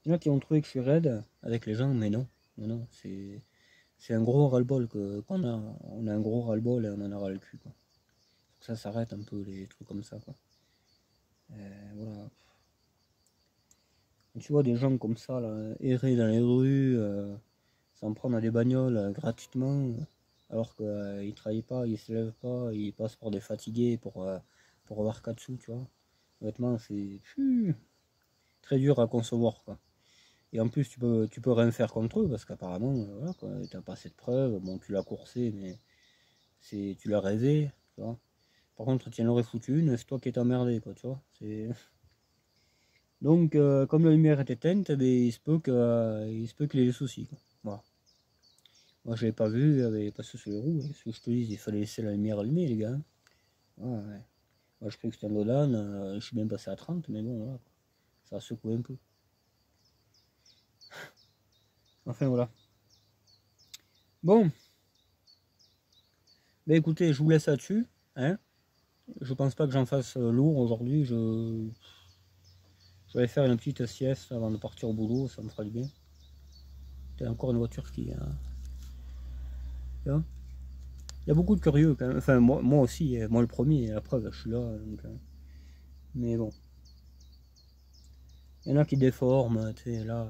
Il y en a qui ont trouvé que je suis raide avec les gens, mais non. Non, non, c'est un gros ras-le-bol qu'on a. On a un gros ras-le-bol et on en a ras le cul, quoi. Ça s'arrête un peu les trucs comme ça, quoi. Voilà. Tu vois des gens comme ça, là, errer dans les rues, s'en prendre à des bagnoles gratuitement, alors qu'ils ne travaillent pas, ils ne se lèvent pas, ils passent pour des fatigués pour avoir 4 sous, tu vois. Honnêtement, c'est très dur à concevoir, quoi. Et en plus, tu peux rien faire contre eux, parce qu'apparemment, voilà, tu n'as pas assez de preuves. Bon, tu l'as coursé, mais tu l'as rêvé, tu vois. Par contre, tu en aurais foutu une, c'est toi qui es emmerdé, quoi, tu vois. Donc, comme la lumière est éteinte, eh bien, il se peut qu'il ait des soucis, quoi. Voilà. Moi, je l'avais pas vu, il avait passé sur les roues. Ce que je te dis, il fallait laisser la lumière allumée, les gars. Hein. Ouais, ouais. Moi, je croyais que c'était un Lodan, je suis bien passé à 30, mais bon, voilà. Ça a secoué un peu. Enfin, voilà. Bon, ben écoutez, je vous laisse là-dessus. Hein. Je pense pas que j'en fasse lourd aujourd'hui. Je vais faire une petite sieste avant de partir au boulot, ça me fera du bien. Il y a encore une voiture qui. Il y a beaucoup de curieux quand même. Enfin, moi aussi, moi le premier, la preuve, je suis là. Donc, mais bon. Il y en a qui déforment, tu sais, là.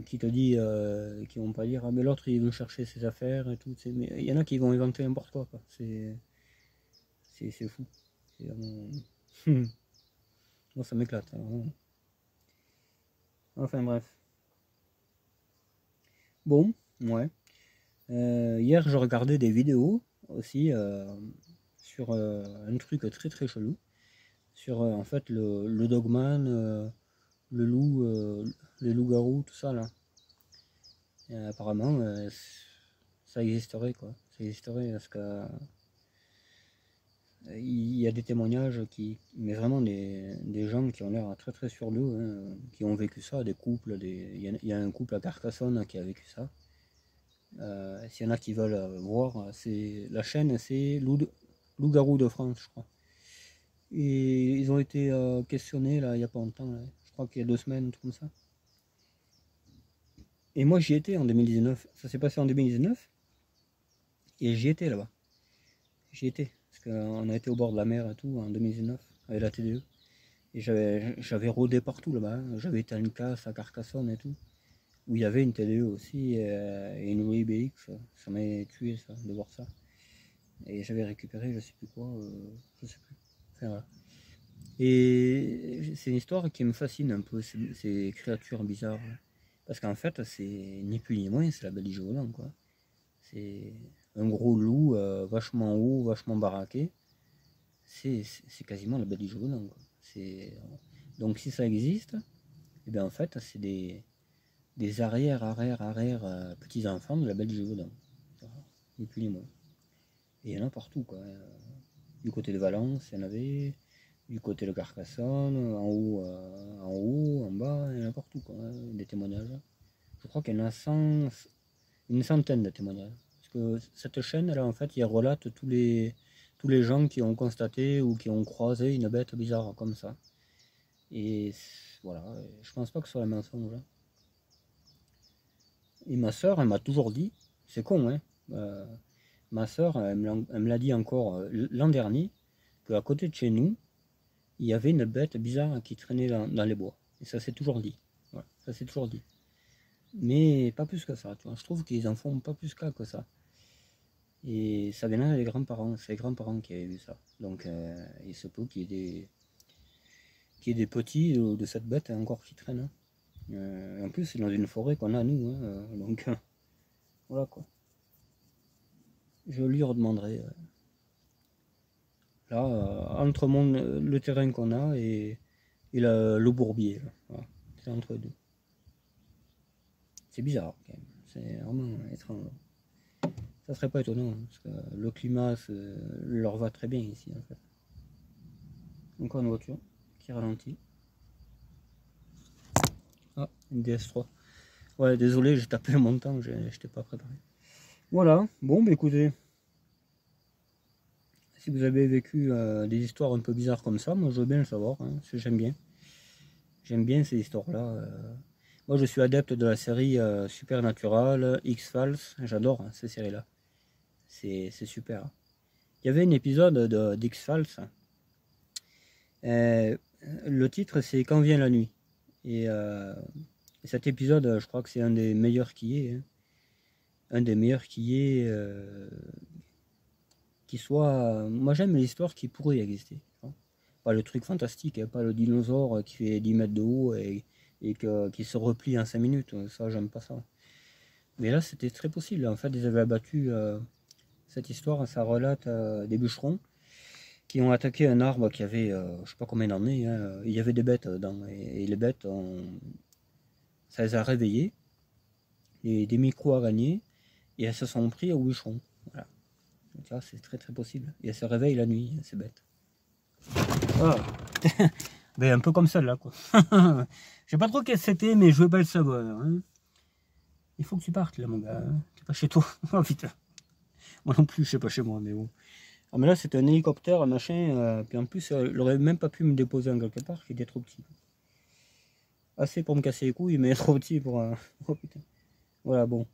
Qui te dit, qui vont pas dire, ah mais l'autre il veut chercher ses affaires et tout. Mais il y en a qui vont inventer n'importe quoi. C'est fou. C'est vraiment... Moi ça m'éclate. Hein. Enfin bref. Bon, ouais. Hier, je regardais des vidéos aussi sur un truc très très chelou. Sur en fait le Dogman, le loup, les loups-garous, tout ça là. Et, apparemment, ça existerait quoi. Ça existerait parce que il y a des témoignages mais vraiment des gens qui ont l'air très très sûrs d'eux, hein, qui ont vécu ça, des couples, il y a un couple à Carcassonne qui a vécu ça. S'il y en a qui veulent voir, la chaîne, c'est Loup-garou de France, je crois. Et ils ont été questionnés là, il n'y a pas longtemps, là. Je crois qu'il y a 2 semaines, tout comme ça. Et moi j'y étais en 2019, ça s'est passé en 2019, et j'y étais là-bas. J'y étais, parce qu'on a été au bord de la mer et tout en 2019, avec la TDE. Et j'avais rôdé partout là-bas, hein. J'avais été à une casse à Carcassonne et tout, où il y avait une TDE aussi, et une Louis BX, ça m'avait tué ça, de voir ça. Et j'avais récupéré, je sais plus quoi, je sais plus. Enfin, voilà. Et c'est une histoire qui me fascine un peu, ces créatures bizarres. Parce qu'en fait, c'est ni plus ni moins, c'est la Belle du Jour Volant, quoi. C'est un gros loup vachement haut, vachement baraqué. C'est quasiment la Belle du Jour Volant, quoi. Donc si ça existe, et bien en fait, c'est des arrière petits-enfants de la Belle du Gévaudan. Ni plus ni moins. Et il y en a partout, quoi. Du côté de Valence, il y en avait. Du côté de Carcassonne, en haut, en bas, il y en a partout, quoi. Des témoignages. Je crois qu'il y en a une centaine de témoignages. Parce que cette chaîne, là, en fait, il relate tous les gens qui ont constaté ou qui ont croisé une bête bizarre comme ça. Et voilà, je pense pas que ce soit un mensonge. Et ma soeur, elle m'a toujours dit, c'est con, hein, ma soeur, elle me l'a dit encore l'an dernier, qu'à côté de chez nous, il y avait une bête bizarre qui traînait dans les bois. Et ça s'est toujours dit. Voilà, ça s'est toujours dit. Mais pas plus que ça, tu vois. Je trouve qu'ils en font pas plus que ça. Et ça venait des grands-parents, c'est les grands-parents qui avaient vu ça. Donc il se peut qu'il y ait des petits de cette bête encore qui traînent. En plus, c'est dans une forêt qu'on a, nous. Hein, donc voilà quoi. Je lui redemanderai. Là, entre le terrain qu'on a et le bourbier. Voilà. C'est entre les deux. C'est bizarre quand même. C'est vraiment étrange. Ça serait pas étonnant, hein, parce que le climat leur va très bien ici en fait. Encore une voiture qui ralentit. Ah, une DS3. Ouais, désolé, j'ai tapé le montant, je n'étais pas préparé. Voilà, bon, bah écoutez, si vous avez vécu des histoires un peu bizarres comme ça, moi je veux bien le savoir, hein, parce que j'aime bien. J'aime bien ces histoires-là. Moi je suis adepte de la série Supernatural, X-Files, j'adore hein, ces séries-là. C'est super. Il y avait un épisode d'X-Files. Le titre c'est Quand vient la nuit. Et cet épisode, je crois que c'est un des meilleurs qui est. Hein. Un des meilleurs qui est. Qui soit. Moi j'aime les histoires qui pourraient exister. Hein. Pas le truc fantastique, hein, pas le dinosaure qui fait 10 mètres de haut et qui se replie en 5 minutes. Ça, j'aime pas ça. Mais là, c'était très possible. En fait, ils avaient abattu cette histoire. Ça relate des bûcherons qui ont attaqué un arbre qui avait, je sais pas combien d'années. Hein. Il y avait des bêtes dedans. Et les bêtes, ça les a réveillés. Et des micro-araignées. Et elles se sont pris au bûcheron. Voilà. Donc là, c'est très très possible. Et elles se réveillent la nuit, ces bêtes. Ah. Mais un peu comme celle-là, quoi. Je sais pas trop qu'est-ce que c'était, mais je veux pas le savoir. Hein. Il faut que tu partes, là, mon gars. Hein. T'es pas chez toi. Oh putain. Moi non plus, je sais pas chez moi, mais bon. Ah, mais là, c'était un hélicoptère, un machin. Puis en plus, il aurait même pas pu me déposer en quelque part, qui était trop petit. Assez pour me casser les couilles, mais trop petit pour. Oh putain. Voilà, bon.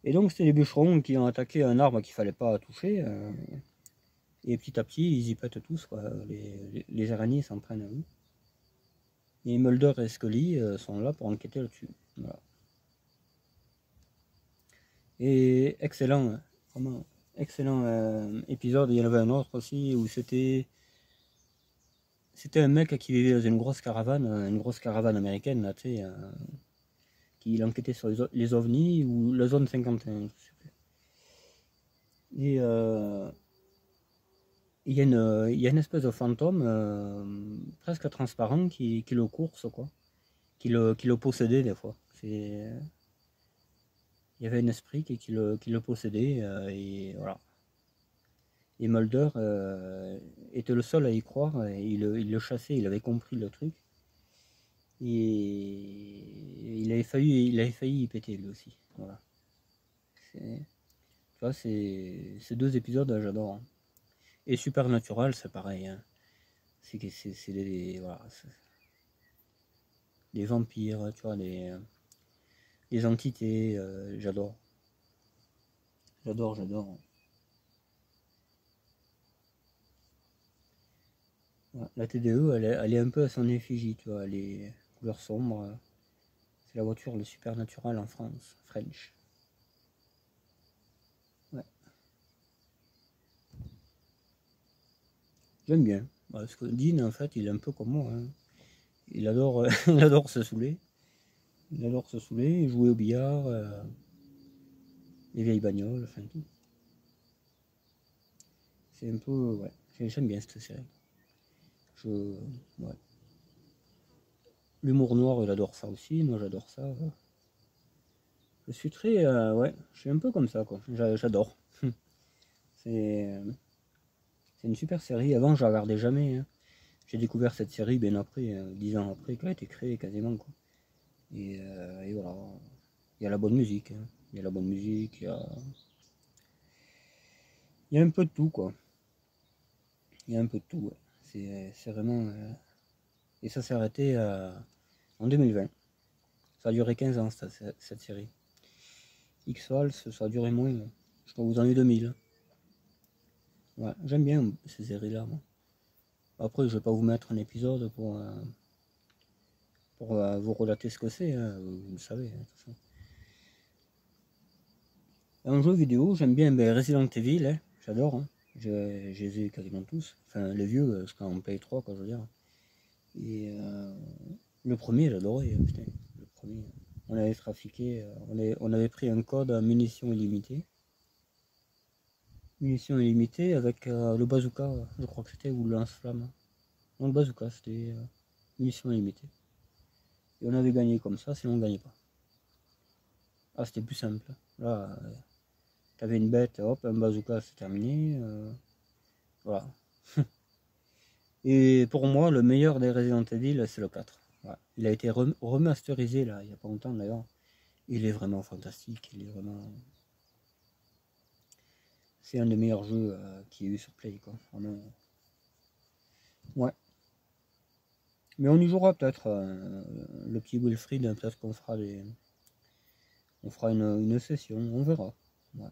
Et donc, c'était les bûcherons qui ont attaqué un arbre qu'il fallait pas toucher. Et petit à petit, ils y pètent tous, quoi. Les araignées s'en prennent à eux. Et Mulder et Scully sont là pour enquêter là-dessus. Voilà. Et excellent, vraiment excellent épisode. Il y en avait un autre aussi où c'était un mec qui vivait dans une grosse caravane américaine, là, tu sais, qui enquêtait sur les ovnis ou la zone 51, je sais plus. Et il y a une espèce de fantôme presque transparent qui le course, quoi. Qui le possédait des fois. Il y avait un esprit qui le possédait et voilà. Et Mulder était le seul à y croire et il le chassait, il avait compris le truc. Et il avait failli y péter lui aussi. Voilà. Tu vois, ces deux épisodes, j'adore. Hein. Et Supernatural, c'est pareil. Hein. C'est voilà, des vampires, tu vois, des entités, j'adore. J'adore. Ouais, la TDE, elle est un peu à son effigie, tu vois, elle est couleur sombre. C'est la voiture le Supernatural en France, French. Ouais. J'aime bien. Parce que Dean, en fait, il est un peu comme moi. Hein. Il adore, il adore se saouler. Il adore se saouler, jouer au billard, les vieilles bagnoles, enfin tout. C'est un peu, ouais, j'aime bien cette série. Ouais. L'humour noir, il adore ça aussi, moi j'adore ça. Ouais. Je suis très, ouais, je suis un peu comme ça, quoi. J'adore. C'est une super série. Avant, je la regardais jamais. Hein. J'ai découvert cette série bien après, 10 ans après, qu'elle a été créée quasiment, quoi. Et voilà. Il y a la bonne musique. Hein. Il y a la bonne musique, il y a un peu de tout, quoi. Il y a un peu de tout, ouais. C'est vraiment... Et ça s'est arrêté en 2020. Ça a duré 15 ans, cette série. X-Files, ça a duré moins, je crois aux années 2000. Ouais, j'aime bien ces séries-là, moi. Après, je vais pas vous mettre un épisode pour vous relater ce que c'est, hein, vous le savez. Hein, de toute façon. En jeu vidéo, j'aime bien Resident Evil, hein, j'adore. Hein. Je les ai quasiment tous. Enfin, les vieux, je crois en Play 3, quoi, je veux dire. Et le premier, j'adorais, hein, putain. Le premier, on avait trafiqué, on avait pris un code à munitions illimitées. Munitions illimitées avec le bazooka, je crois que c'était, ou le lance-flamme. Non, le bazooka, c'était munitions illimitées. Et on avait gagné comme ça, sinon on ne gagnait pas. Ah, c'était plus simple. Là, t'avais une bête, hop, un bazooka, c'est terminé. Voilà. Et pour moi, le meilleur des Resident Evil, c'est le 4. Ouais. Il a été remasterisé, là, il n'y a pas longtemps d'ailleurs. Il est vraiment fantastique, il est vraiment... C'est un des meilleurs jeux qu'il y a eu sur Play, quoi. Vraiment. Ouais. Mais on y jouera peut-être, le petit Wilfried, peut-être qu'on fera on fera une session, on verra. Ouais.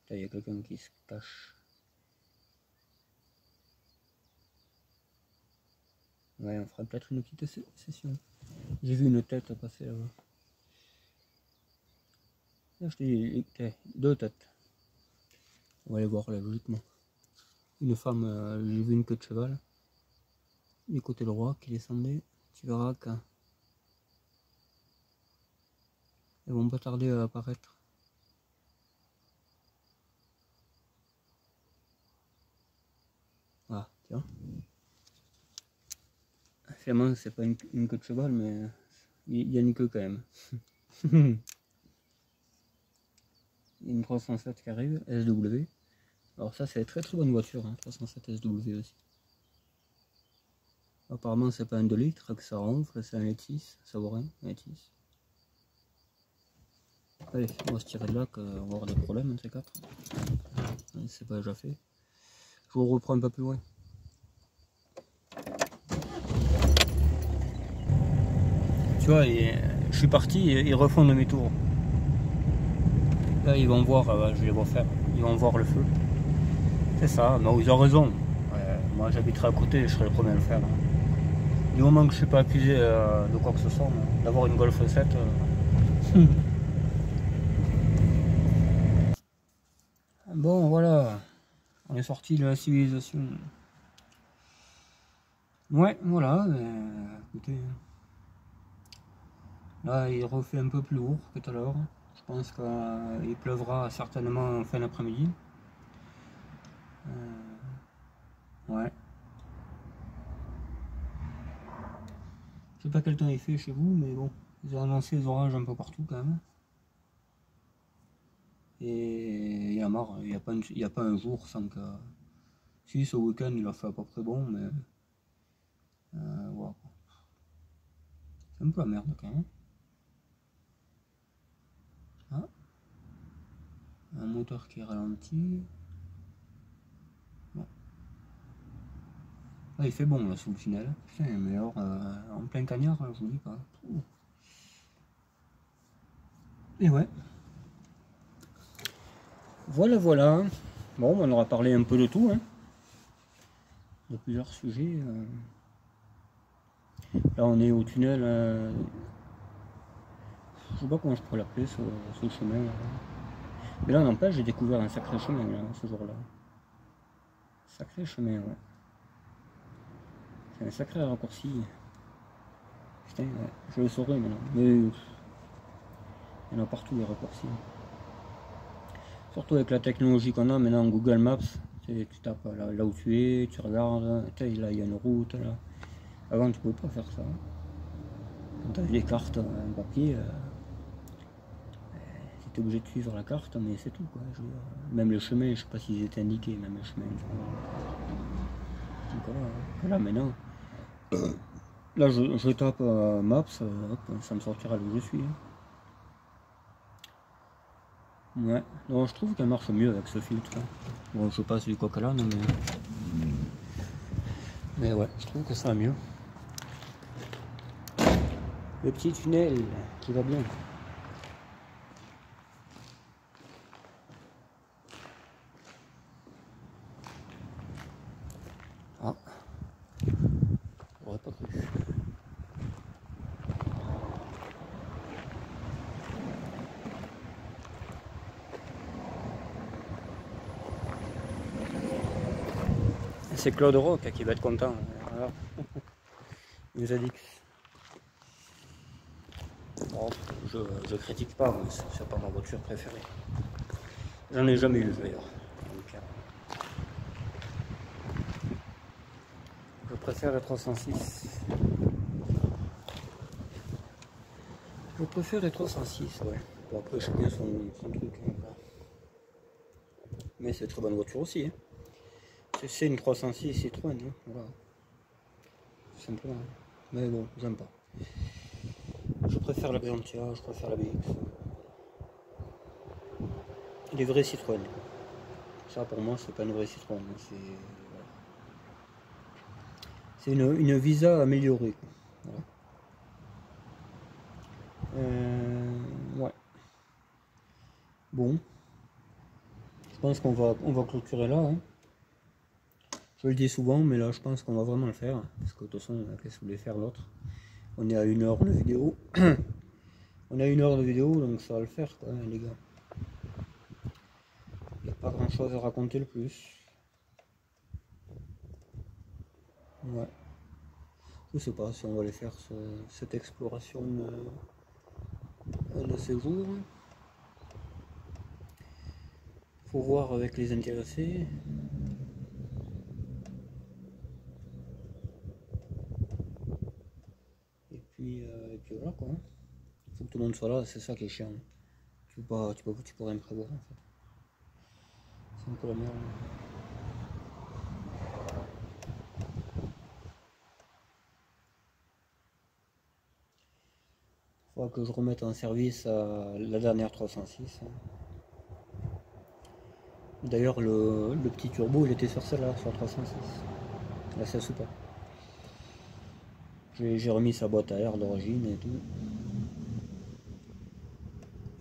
Là, il y a quelqu'un qui se cache. Ouais, on fera peut-être une petite session. J'ai vu une tête passer là-bas. Là, je t'ai dit, deux têtes. On va aller voir là, logiquement. Une femme, j'ai vu une queue de cheval. Du côté droit qui descendait. Tu verras qu'elles vont pas tarder à apparaître. Ah, tiens. Finalement, c'est pas une queue de cheval, mais il y a une queue quand même. Une 307 qui arrive, SW. Alors ça, c'est très bonne voiture, hein, 307 SW aussi. Apparemment, c'est pas un 2 litres que ça ronfle, c'est un Lexus, ça vaut rien, un Lexus. Allez, on va se tirer de là, qu'on va avoir des problèmes, ces quatre. C'est pas déjà fait. Je vous reprends un peu plus loin. Tu vois, je suis parti, ils refont demi-tour. Là, ils vont voir, je les vois faire, ils vont voir le feu. C'est ça, non, ils ont raison. Moi, j'habiterai à côté, je serai le premier à le faire. Du moment que je ne suis pas accusé de quoi que ce soit, d'avoir une Golf 7. Bon, voilà, on est sorti de la civilisation. Ouais, voilà, écoutez. Là, il refait un peu plus lourd que tout à l'heure. Je pense qu'il pleuvra certainement en fin d'après-midi. Ouais. Je sais pas quel temps il fait chez vous, mais bon, ils ont annoncé les orages un peu partout quand même. Et il y a marre, il n'y a pas un jour sans que... Si, ce week-end il a fait à peu près bon, mais... voilà. C'est un peu la merde quand même. Ah. Un moteur qui ralentit. Bon. Ah, il fait bon là sous le tunnel. Putain, mais alors, en plein cagnard, je vous dis pas. Et ouais. Voilà. Bon, on aura parlé un peu de tout, hein. De plusieurs sujets. Là, on est au tunnel. Je sais pas comment je pourrais l'appeler, ce chemin. Mais là, n'empêche, j'ai découvert un sacré chemin là, ce jour-là. Sacré chemin, ouais. C'est un sacré raccourci. Putain, ouais, je le saurais maintenant. Mais il y en a partout les raccourcis. Surtout avec la technologie qu'on a maintenant, Google Maps. Tu tapes là où tu es, tu regardes, là il y a une route. Là. Avant tu pouvais pas faire ça. Quand tu avais des cartes en papier, tu étais obligé de suivre la carte, mais c'est tout. Quoi. Même le chemin, je sais pas s'ils étaient indiqués, même le chemin. Donc voilà maintenant. Là je tape Maps, hop, ça me sortira là où je suis. Ouais, non, je trouve qu'elle marche mieux avec ce filtre. Bon, je passe du coq à l'âne, mais ouais, je trouve que ça va mieux. Le petit tunnel qui va bien. Ah, j'aurais pas cru. C'est Claude Rock qui va être content. Voilà. Il nous a dit que... Bon, je critique pas, mais c'est pas ma voiture préférée. J'en ai jamais eu d'ailleurs. Je préfère les 306. Je préfère les 306, ouais. Bon, après, chacun son truc. Hein, mais c'est une très bonne voiture aussi. Hein. C'est une 306 Citroën, hein, voilà. Tout simplement. Mais bon, j'aime pas. Je préfère la Xantia, je préfère la BX. Les vrais Citroën. Ça pour moi c'est pas une vraie Citroën. C'est une Visa améliorée. Voilà. Ouais. Bon. Je pense on va clôturer là. Hein. Je le dis souvent, mais là je pense qu'on va vraiment le faire. Parce que de toute façon, qu'est-ce que vous voulez faire l'autre? On est à 1 heure de vidéo. On a 1 heure de vidéo, donc ça va le faire quoi, les gars. Il n'y a pas grand chose à raconter le plus. Ouais. Je sais pas si on va aller faire cette exploration de ces jours. Faut voir avec les intéressés. Et puis voilà quoi. Faut que tout le monde soit là, c'est ça qui est chiant. Tu peux rien prévoir en fait. C'est un peu la merde. Faudra que je remette en service la dernière 306. D'ailleurs le petit turbo il était sur celle-là, sur 306. Là ça soupe pas. J'ai remis sa boîte à air d'origine et tout.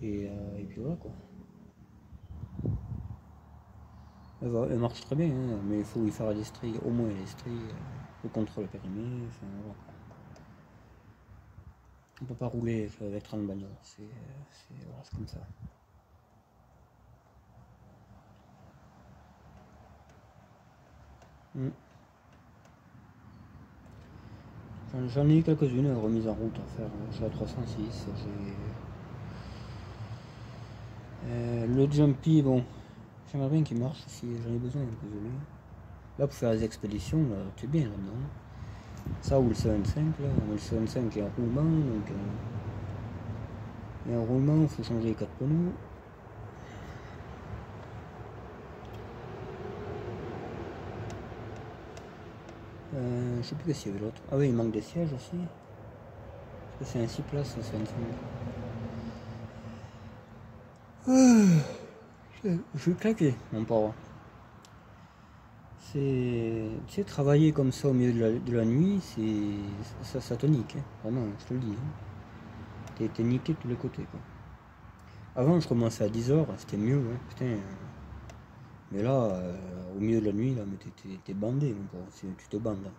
Et puis voilà quoi. Elle marche très bien, hein, mais il faut y faire les stries, au moins les stries, le contrôle périmé, enfin voilà. On peut pas rouler avec 30 bagnole, c'est voilà, comme ça. J'en ai eu quelques-unes remises en route à faire. J'ai la 306, j'ai le Jumpy, bon, j'aimerais bien qu'il marche si j'en ai besoin un peu de lui. Là pour faire les expéditions, t'es bien là-dedans. Ça ou le 75, là, le 75 est en roulement, donc et en roulement il faut changer les 4 pneus. Je sais plus s'il y avait l'autre. Ah oui, il manque des sièges aussi. Parce que c'est un 6 places, le 75. Je suis claqué, mon pauvre. Tu sais, travailler comme ça au milieu de la nuit, ça te nique, hein. Vraiment, je te le dis. Hein. T'es niqué de tous les côtés, quoi. Avant, je commençais à 10 h, c'était mieux, hein. Putain. Mais là, au milieu de la nuit, là, mais t'es bandé, mon pauvre. Tu te bandes, hein.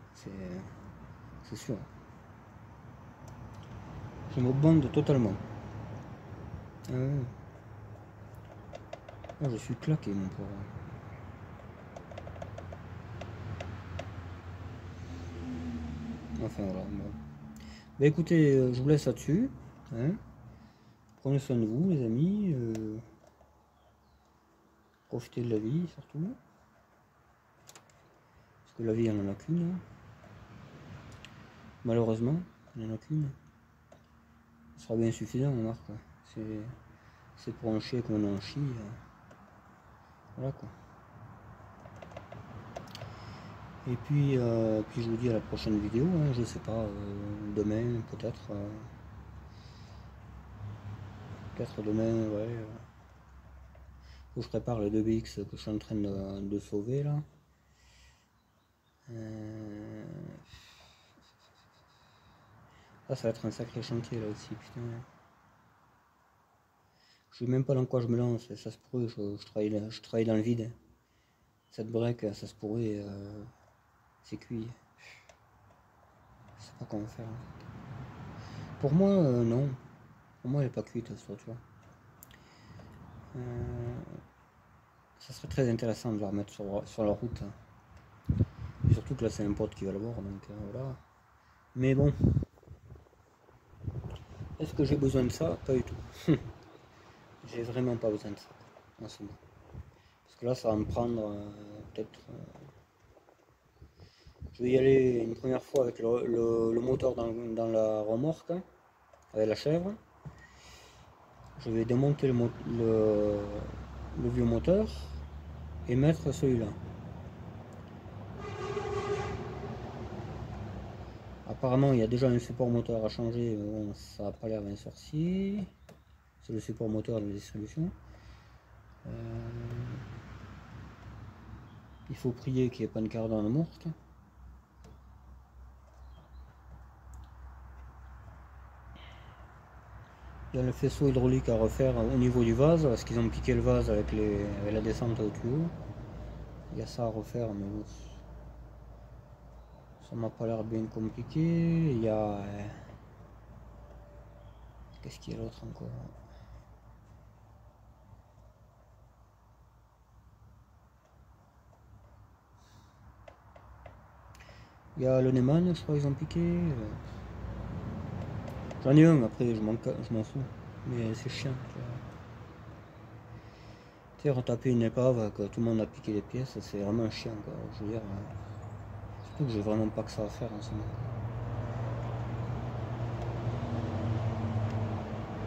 C'est sûr. Je me bande totalement. Ah ouais. Ah, je suis claqué, mon pauvre. Enfin voilà. Bon. Bah écoutez, je vous laisse là-dessus. Hein. Prenez soin de vous, les amis. Profitez de la vie, surtout. Parce que la vie, on en a qu'une. Hein. Malheureusement, il n'y en a qu'une. Ce sera bien suffisant, on marque. C'est pour en chier qu'on en chie. Voilà quoi. Et puis, puis je vous dis à la prochaine vidéo, hein, je sais pas, demain peut-être. Peut-être demain, ouais. Faut que je prépare le 2BX que je suis en train de sauver là. Ah, ça va être un sacré chantier là aussi, putain. Je sais même pas dans quoi je me lance, ça se pourrait, je travaille dans le vide. Cette break, ça se pourrait, c'est cuit. Je sais pas comment faire. Pour moi, non. Pour moi, elle est pas cuite, cette voiture. Ça serait très intéressant de la remettre sur la route. Et surtout que là, c'est un pote qui va l'avoir, donc voilà. Mais bon. Est-ce que j'ai besoin de ça? Pas du tout. J'ai vraiment pas besoin de ça en ce moment. Parce que là, ça va me prendre peut-être. Je vais y aller une première fois avec le moteur dans la remorque, hein, avec la chèvre. Je vais démonter le vieux moteur et mettre celui-là. Apparemment, il y a déjà un support moteur à changer, mais bon, ça n'a pas l'air d'un sorcier. C'est le support moteur de distribution. Il faut prier qu'il n'y ait pas de cardan morte. Il y a le faisceau hydraulique à refaire au niveau du vase, parce qu'ils ont piqué le vase avec la descente au tuyau. Il y a ça à refaire, mais bon, ça m'a pas l'air bien compliqué. Il y a... Qu'est-ce qu'il y a l'autre encore? Il y a le Neyman, je crois qu'ils ont piqué. J'en ai un, après je m'en fous. Mais c'est chiant. Tu sais, retaper une épave, que tout le monde a piqué les pièces, c'est vraiment chiant, quoi. Je veux dire, surtout que j'ai vraiment pas que ça à faire en ce moment.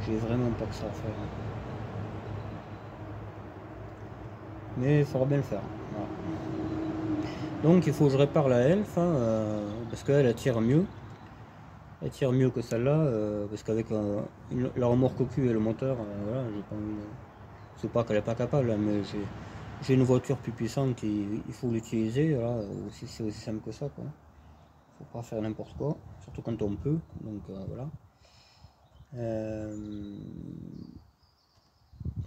J'ai vraiment pas que ça à faire. Hein. Mais il faudra bien le faire. Voilà. Donc il faut que je répare la Elf, hein, parce qu'elle tire mieux. Elle tire mieux que celle-là, parce qu'avec la remorque au cul et le moteur, voilà, j'ai pas envie de... C'est pas qu'elle est pas capable, hein, mais j'ai une voiture plus puissante, il faut l'utiliser, voilà, c'est aussi simple que ça, quoi. Faut pas faire n'importe quoi, surtout quand on peut, donc voilà.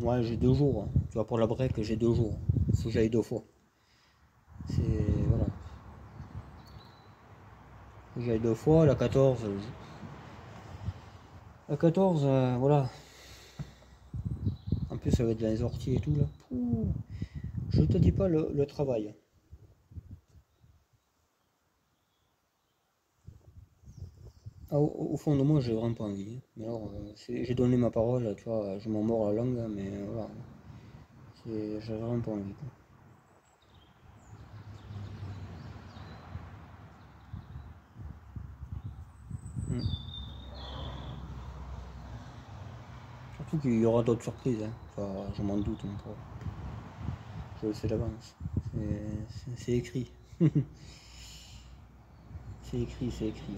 Ouais, j'ai 2 jours, hein. Tu vois, pour la break, j'ai 2 jours, il faut que j'aille 2 fois. C'est, voilà. Faut que j'aille 2 fois, la 14, voilà. En plus, ça va être dans les orties et tout, là. Pouh. Je te dis pas le travail. Ah, au fond de moi, j'ai vraiment pas envie. Mais alors, j'ai donné ma parole, tu vois, je m'en mords la langue, mais voilà. J'ai vraiment pas envie. Quoi. Surtout qu'il y aura d'autres surprises, hein. Enfin, je m'en doute encore. Je le sais d'avance. C'est écrit. C'est écrit, c'est écrit.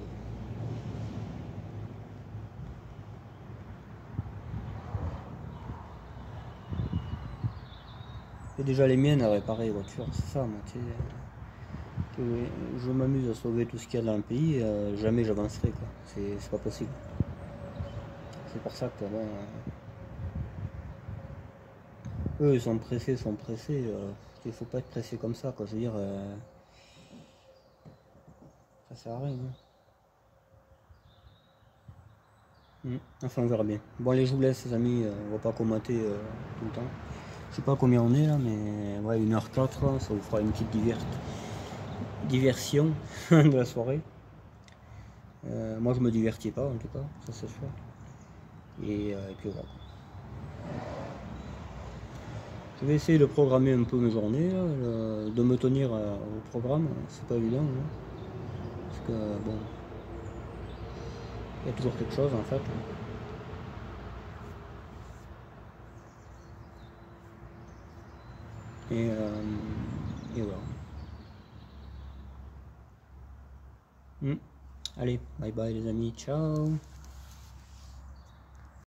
Et déjà les miennes à réparer les voitures, c'est ça, moi, tu sais. Je m'amuse à sauver tout ce qu'il y a dans le pays, jamais j'avancerai, quoi. C'est pas possible. C'est pour ça que, bon... eux, ils sont pressés, il faut pas être pressé comme ça, quoi. Je veux dire... ça sert à rien. Hein. Enfin, on verra bien. Bon, allez, je vous laisse, les amis. On va pas commenter tout le temps. Je sais pas combien on est là, mais ouais, 1h04, ça vous fera une petite diversion de la soirée. Moi je me divertis pas en tout cas, ça c'est sûr. Et puis voilà. Je vais essayer de programmer un peu mes journées, là, de me tenir au programme, c'est pas évident. Hein, parce que bon, il y a toujours quelque chose en fait. Et voilà. Allez, bye bye les amis, ciao.